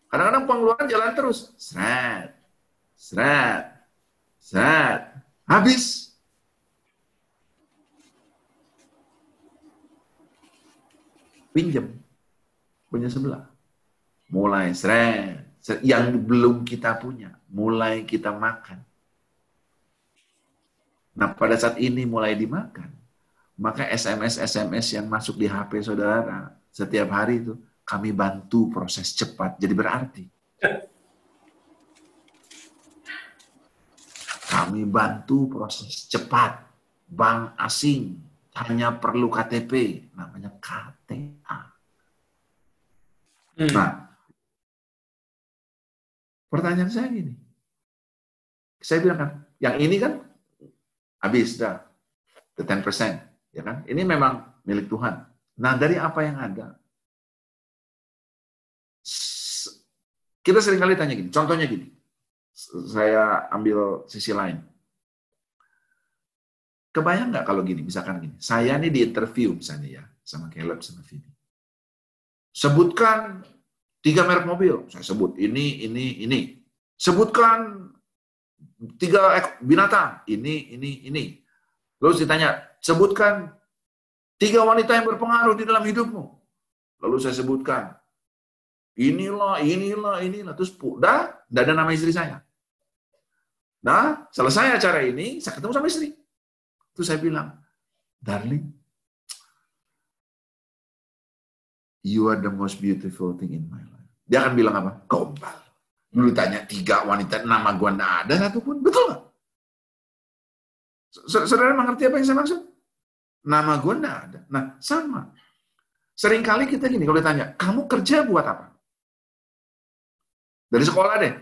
Kadang-kadang pengeluaran jalan terus. Sret. Habis. Pinjam. Punya sebelah. Mulai sret. Yang belum kita punya. Mulai kita makan. Nah, pada saat ini mulai dimakan. Maka SMS yang masuk di HP saudara setiap hari itu, kami bantu proses cepat. Jadi berarti. Kami bantu proses cepat. Bank asing hanya perlu KTP. Namanya KTA. Nah, pertanyaan saya gini. Saya bilang kan, yang ini kan habis dah. The 10%. Ya kan? Ini memang milik Tuhan. Nah, dari apa yang ada? Kita seringkali tanya gini, contohnya gini, saya ambil sisi lain. Kebayang nggak kalau gini, misalkan gini, saya nih di interview misalnya ya, sama Caleb, sama Vini. Sebutkan 3 merek mobil, saya sebut ini. Sebutkan 3 binatang, ini. Lalu ditanya, sebutkan 3 wanita yang berpengaruh di dalam hidupmu. Lalu saya sebutkan, inilah. Terus udah, tidak ada nama istri saya. Nah, selesai acara ini, saya ketemu sama istri. Terus saya bilang, darling, you are the most beautiful thing in my life. Dia akan bilang apa? Gombal. Lu tanya 3 wanita, nama gua nggak ada satupun. Betul nggak? Saudara mengerti apa yang saya maksud? Nama gua nggak ada. Nah, sama. Seringkali kita gini, kalau ditanya, kamu kerja buat apa? Dari sekolah deh.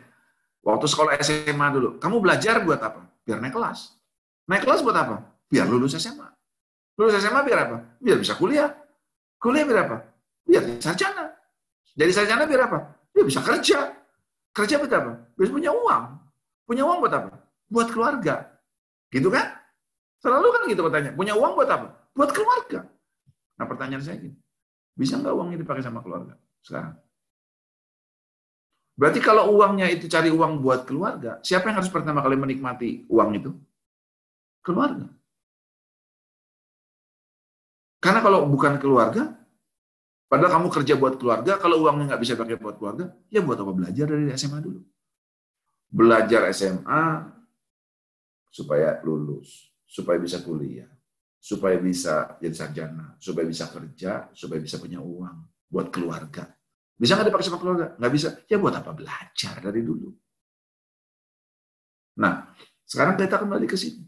Waktu sekolah SMA dulu. Kamu belajar buat apa? Biar naik kelas. Naik kelas buat apa? Biar lulus SMA. Lulus SMA biar apa? Biar bisa kuliah. Kuliah biar apa? Biar jadi sarjana. Jadi sarjana biar apa? Biar bisa kerja. Kerja buat apa? Biar punya uang. Punya uang buat apa? Buat keluarga. Gitu kan? Selalu kan gitu katanya. Punya uang buat apa? Buat keluarga. Nah pertanyaan saya gini. Bisa nggak uangnya dipakai sama keluarga sekarang? Berarti kalau uangnya itu cari uang buat keluarga, siapa yang harus pertama kali menikmati uang itu? Keluarga. Karena kalau bukan keluarga, padahal kamu kerja buat keluarga, kalau uangnya nggak bisa pakai buat keluarga, ya buat apa belajar dari SMA dulu? Belajar SMA supaya lulus, supaya bisa kuliah, supaya bisa jadi sarjana, supaya bisa kerja, supaya bisa punya uang buat keluarga. Bisa nggak dipakai sama keluarga? Nggak bisa. Ya buat apa belajar dari dulu? Nah, sekarang kita kembali ke sini.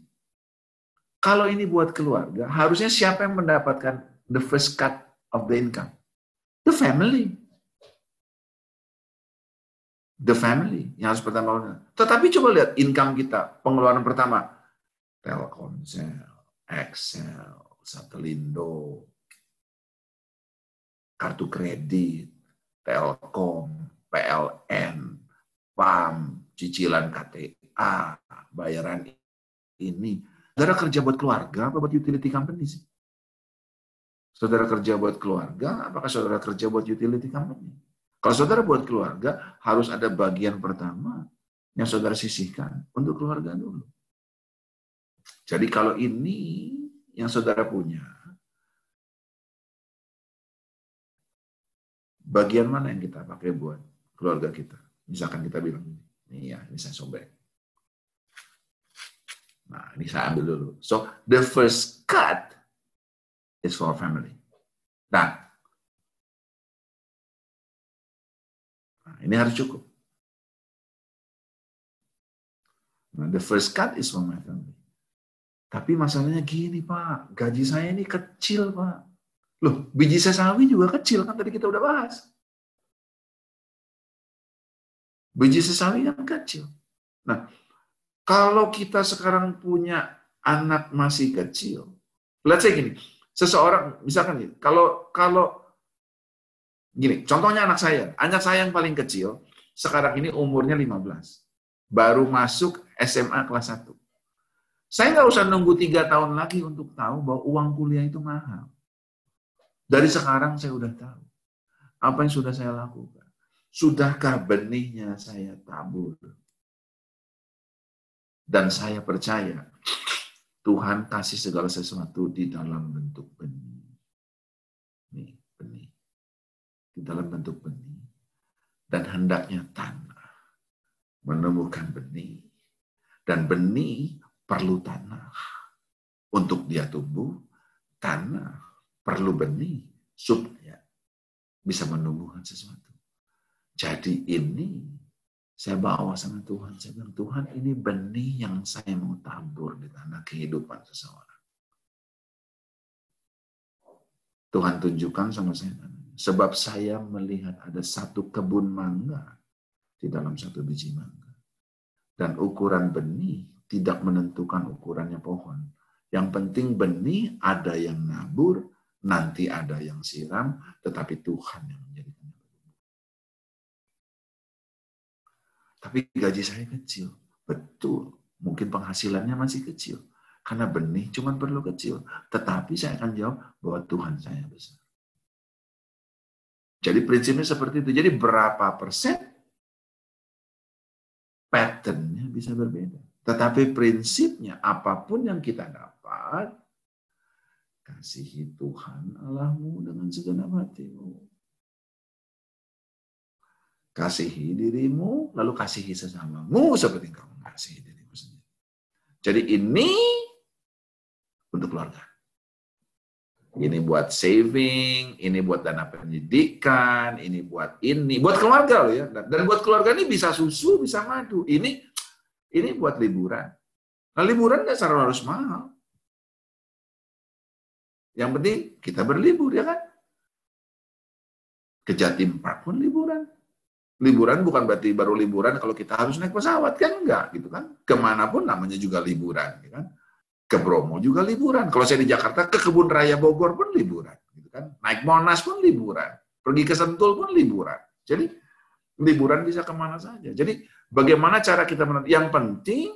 Kalau ini buat keluarga, harusnya siapa yang mendapatkan the first cut of the income? The family. The family yang harus pertama. Tetapi coba lihat income kita, pengeluaran pertama. Telkomsel, Excel, Satelindo, kartu kredit, Telkom, PLN, PAM, cicilan KTA, bayaran ini. Saudara kerja buat keluarga apa buat utility company sih? Saudara kerja buat keluarga, apakah saudara kerja buat utility company? Kalau saudara buat keluarga, harus ada bagian pertama yang saudara sisihkan untuk keluarga dulu. Jadi kalau ini yang saudara punya, bagian mana yang kita pakai buat keluarga kita? Misalkan kita bilang, ini ya, ini saya sobek. Nah, ini saya ambil dulu. So, the first cut is for family. Nah, ini harus cukup. Nah, the first cut is for my family. Tapi masalahnya gini, Pak. Gaji saya ini kecil, Pak. Loh, biji sesawi juga kecil, kan tadi kita udah bahas. Biji sesawi kan kecil. Nah, kalau kita sekarang punya anak masih kecil, let's say gini, seseorang, misalkan gini, kalau gini, contohnya anak saya yang paling kecil, sekarang ini umurnya 15, baru masuk SMA kelas 1. Saya nggak usah nunggu 3 tahun lagi untuk tahu bahwa uang kuliah itu mahal. Dari sekarang saya udah tahu. Apa yang sudah saya lakukan? Sudahkah benihnya saya tabur? Dan saya percaya Tuhan kasih segala sesuatu di dalam bentuk benih. Nih, benih. Di dalam bentuk benih. Dan hendaknya tanah menumbuhkan benih. Dan benih perlu tanah. Untuk dia tumbuh, tanah perlu benih supaya bisa menumbuhkan sesuatu. Jadi ini saya bawa sama Tuhan. Saya bilang, Tuhan ini benih yang saya mau tabur di tanah kehidupan seseorang. Tuhan tunjukkan sama saya. Sebab saya melihat ada satu kebun mangga di dalam satu biji mangga. Dan ukuran benih tidak menentukan ukurannya pohon. Yang penting benih ada yang nabur, nanti ada yang siram, tetapi Tuhan yang menjadikannya bertumbuh. Tapi gaji saya kecil. Betul, mungkin penghasilannya masih kecil. Karena benih cuma perlu kecil. Tetapi saya akan jawab bahwa Tuhan saya besar. Jadi prinsipnya seperti itu. Jadi berapa persen, pattern-nya bisa berbeda. Tetapi prinsipnya apapun yang kita dapat, kasihi Tuhan Allahmu dengan segenap hatimu. Kasihi dirimu, lalu kasihi sesamamu seperti kamu mengasihi dirimu sendiri. Jadi ini untuk keluarga. Ini buat saving, ini buat dana pendidikan, ini buat keluarga loh ya. Dan buat keluarga ini bisa susu, bisa madu. Ini buat liburan. Nah, liburan nggak selalu harus mahal. Yang penting kita berlibur, ya kan? Ke Jatim Park pun liburan. Liburan bukan berarti baru liburan kalau kita harus naik pesawat, kan enggak, gitu kan? Kemanapun namanya juga liburan, gitu kan? Ke Bromo juga liburan. Kalau saya di Jakarta, ke Kebun Raya Bogor pun liburan, gitu kan? Naik Monas pun liburan, pergi ke Sentul pun liburan. Jadi liburan bisa kemana saja. Jadi bagaimana cara kita menentukan? Yang penting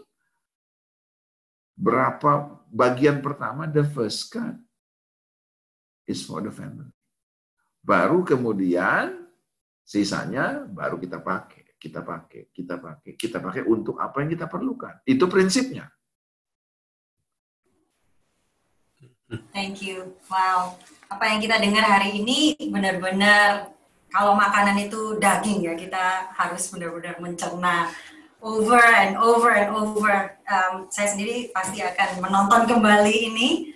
berapa bagian pertama, the first cut is for the family. Baru kemudian sisanya baru kita pakai untuk apa yang kita perlukan. Itu prinsipnya. Thank you. Wow. Apa yang kita dengar hari ini benar-benar kalau makanan itu daging ya, kita harus benar-benar mencerna over and over and over. Saya sendiri pasti akan menonton kembali ini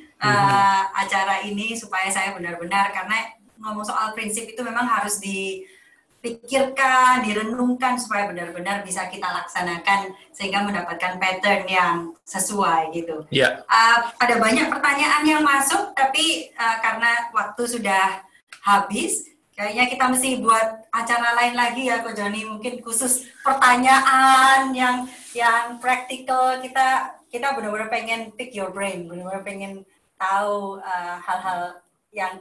acara ini supaya saya benar-benar, karena ngomong soal prinsip itu memang harus dipikirkan, direnungkan supaya benar-benar bisa kita laksanakan sehingga mendapatkan pattern yang sesuai gitu. Yeah. Ada banyak pertanyaan yang masuk, tapi karena waktu sudah habis, kayaknya kita mesti buat acara lain lagi ya, Ko Joni. Mungkin khusus pertanyaan yang praktikal. Kita benar-benar pengen pick your brain, benar-benar pengen tahu hal-hal yang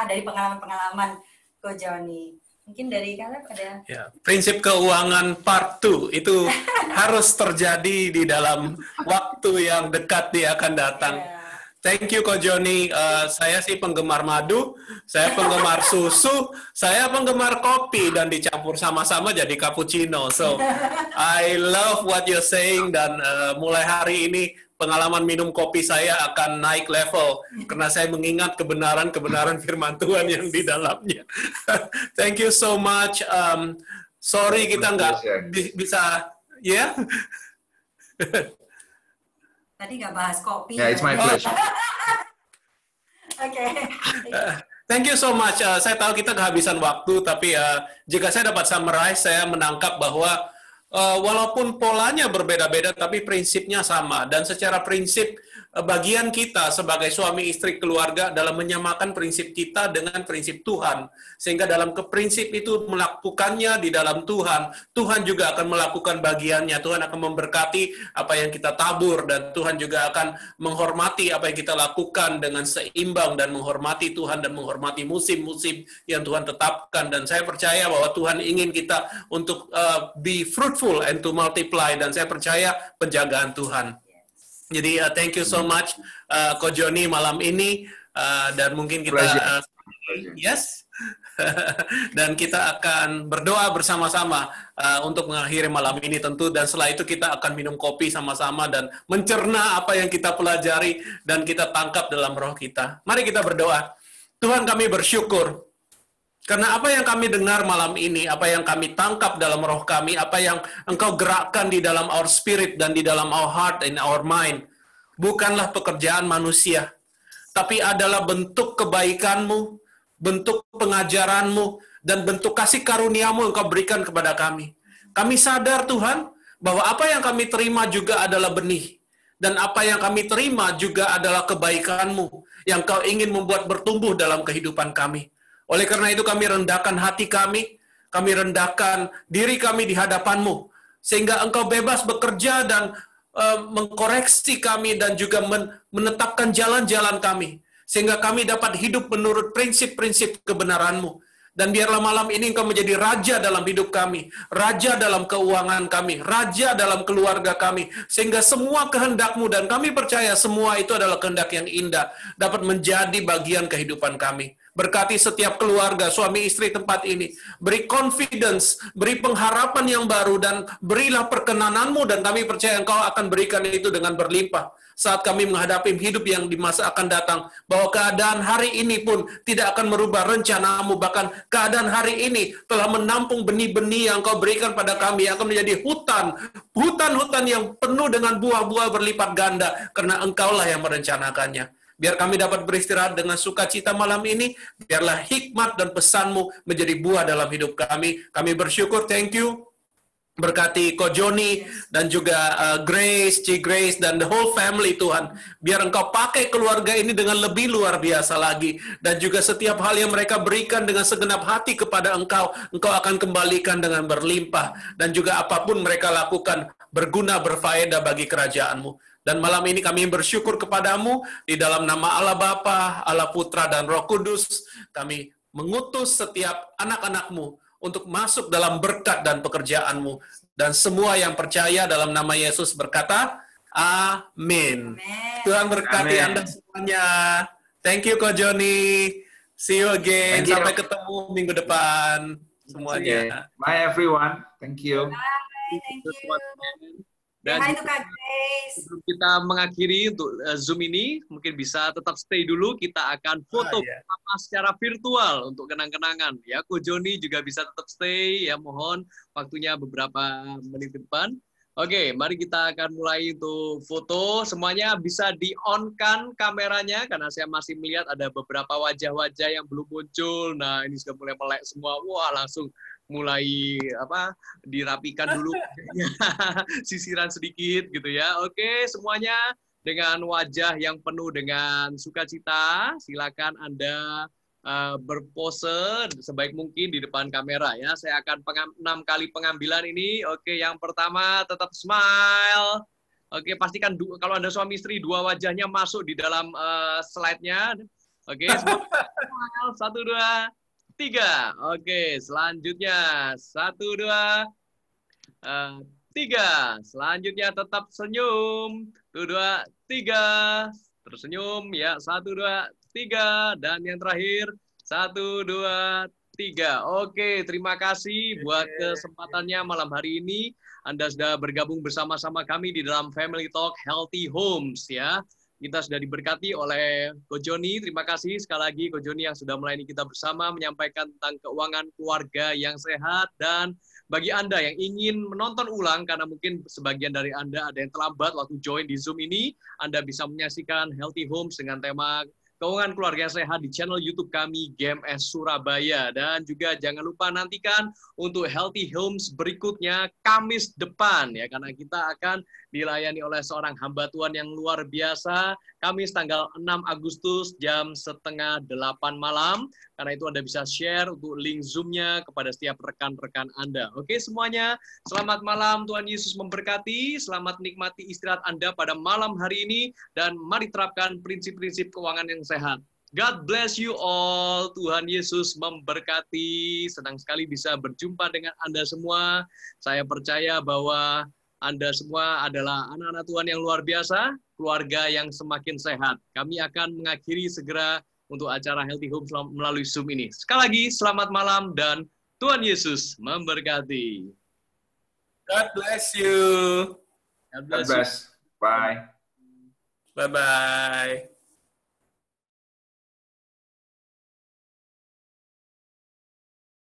dari pengalaman-pengalaman Ko Joni. Mungkin dari Caleb ada. Ya, prinsip keuangan part 2 itu harus terjadi di dalam waktu yang dekat dia akan datang. Yeah. Thank you Ko Joni. Saya sih penggemar madu, saya penggemar susu, saya penggemar kopi dan dicampur sama-sama jadi cappuccino. So I love what you're saying, dan mulai hari ini pengalaman minum kopi saya akan naik level karena saya mengingat kebenaran firman Tuhan yang di dalamnya. Thank you so much. Sorry kita nggak bisa, ya. Tadi nggak bahas kopi. Yeah, it's my pleasure. Oke. Thank you so much. Saya tahu kita kehabisan waktu, tapi jika saya dapat summarize, saya menangkap bahwa walaupun polanya berbeda-beda, tapi prinsipnya sama. Dan secara prinsip, bagian kita sebagai suami istri keluarga dalam menyamakan prinsip kita dengan prinsip Tuhan. Sehingga dalam prinsip itu melakukannya di dalam Tuhan, Tuhan juga akan melakukan bagiannya. Tuhan akan memberkati apa yang kita tabur, dan Tuhan juga akan menghormati apa yang kita lakukan dengan seimbang, dan menghormati Tuhan dan menghormati musim-musim yang Tuhan tetapkan. Dan saya percaya bahwa Tuhan ingin kita untuk be fruitful and to multiply, dan saya percaya penjagaan Tuhan. Jadi thank you so much Ko Joni malam ini, dan mungkin kita yes dan kita akan berdoa bersama-sama untuk mengakhiri malam ini tentu, dan setelah itu kita akan minum kopi sama-sama dan mencerna apa yang kita pelajari dan kita tangkap dalam roh kita. Mari kita berdoa. Tuhan, kami bersyukur karena apa yang kami dengar malam ini, apa yang kami tangkap dalam roh kami, apa yang Engkau gerakkan di dalam our spirit dan di dalam our heart and our mind, bukanlah pekerjaan manusia, tapi adalah bentuk kebaikan-Mu, bentuk pengajaran-Mu, dan bentuk kasih karunia-Mu yang Engkau berikan kepada kami. Kami sadar Tuhan, bahwa apa yang kami terima juga adalah benih, dan apa yang kami terima juga adalah kebaikan-Mu, yang Kau ingin membuat bertumbuh dalam kehidupan kami. Oleh karena itu kami rendahkan hati kami rendahkan diri kami di hadapan-Mu, sehingga Engkau bebas bekerja dan mengkoreksi kami dan juga menetapkan jalan-jalan kami, sehingga kami dapat hidup menurut prinsip-prinsip kebenaran-Mu. Dan biarlah malam ini Engkau menjadi raja dalam hidup kami, raja dalam keuangan kami, raja dalam keluarga kami, sehingga semua kehendak-Mu, dan kami percaya semua itu adalah kehendak yang indah, dapat menjadi bagian kehidupan kami. Berkati setiap keluarga, suami istri tempat ini. Beri confidence, beri pengharapan yang baru, dan berilah perkenanan-Mu, dan kami percaya Engkau akan berikan itu dengan berlimpah. Saat kami menghadapi hidup yang di masa akan datang, bahwa keadaan hari ini pun tidak akan merubah rencana-Mu, bahkan keadaan hari ini telah menampung benih-benih yang Kau berikan pada kami, yang akan menjadi hutan-hutan yang penuh dengan buah-buah berlipat ganda, karena Engkaulah yang merencanakannya. Biar kami dapat beristirahat dengan sukacita malam ini. Biarlah hikmat dan pesan-Mu menjadi buah dalam hidup kami. Kami bersyukur, thank you. Berkati Ko Joni dan juga Grace, Ci Grace, dan the whole family, Tuhan. Biar Engkau pakai keluarga ini dengan lebih luar biasa lagi. Dan juga setiap hal yang mereka berikan dengan segenap hati kepada Engkau, Engkau akan kembalikan dengan berlimpah. Dan juga apapun mereka lakukan, berguna, berfaedah bagi kerajaan-Mu. Dan malam ini kami bersyukur kepadamu, di dalam nama Allah Bapa, Allah Putra, dan Roh Kudus, kami mengutus setiap anak-anak-Mu untuk masuk dalam berkat dan pekerjaan-Mu. Dan semua yang percaya dalam nama Yesus berkata, amin. Tuhan berkati Anda semuanya. Thank you, Ko Joni. See you again. Sampai ketemu minggu depan. Semuanya. Bye, everyone. Thank you. Bye, thank you. Dan Hai Kak Grace. sebelum kita mengakhiri untuk Zoom ini, mungkin bisa tetap stay dulu. Kita akan foto bersama secara virtual untuk kenang-kenangan. Ya, Ko Joni juga bisa tetap stay. Ya, mohon waktunya beberapa menit ke depan. Oke, mari kita akan mulai untuk foto. Semuanya bisa di-on-kan kameranya, karena saya masih melihat ada beberapa wajah-wajah yang belum muncul. Nah, ini sudah mulai melek semua. Wah, langsung mulai dirapikan dulu sisiran sedikit gitu ya. Oke, semuanya dengan wajah yang penuh dengan sukacita, silakan Anda berpose sebaik mungkin di depan kamera ya. Saya akan 6 kali pengambilan ini. Oke, yang pertama tetap smile. Oke, pastikan kalau Anda suami istri, 2 wajahnya masuk di dalam slide-nya. Oke, smile. 1, 2, 3. Oke, selanjutnya 1, 2, 3. Selanjutnya tetap senyum. 1, 2, 3. Tersenyum ya. 1, 2, 3. Dan yang terakhir 1, 2, 3. Oke, terima kasih buat kesempatannya malam hari ini. Anda sudah bergabung bersama-sama kami di dalam Family Talk Healthy Homes ya. Kita sudah diberkati oleh Ko Joni. Terima kasih sekali lagi Ko Joni yang sudah melayani kita bersama, menyampaikan tentang keuangan keluarga yang sehat. Dan bagi Anda yang ingin menonton ulang, karena mungkin sebagian dari Anda ada yang terlambat waktu join di Zoom ini, Anda bisa menyaksikan Healthy Homes dengan tema keuangan keluarga yang sehat di channel YouTube kami, GMS Surabaya. Dan juga jangan lupa nantikan untuk Healthy Homes berikutnya Kamis depan ya, karena kita akan dilayani oleh seorang hamba Tuhan yang luar biasa. Kamis tanggal 6 Agustus jam 7:30 malam. Karena itu Anda bisa share untuk link Zoom-nya kepada setiap rekan-rekan Anda. Oke semuanya, selamat malam, Tuhan Yesus memberkati. Selamat menikmati istirahat Anda pada malam hari ini. Dan mari terapkan prinsip-prinsip keuangan yang sehat. God bless you all. Tuhan Yesus memberkati. Senang sekali bisa berjumpa dengan Anda semua. Saya percaya bahwa Anda semua adalah anak-anak Tuhan yang luar biasa, keluarga yang semakin sehat. Kami akan mengakhiri segera untuk acara Healthy Home melalui Zoom ini. Sekali lagi, selamat malam dan Tuhan Yesus memberkati. God bless you. God God bless you. bless. Bye. Bye-bye.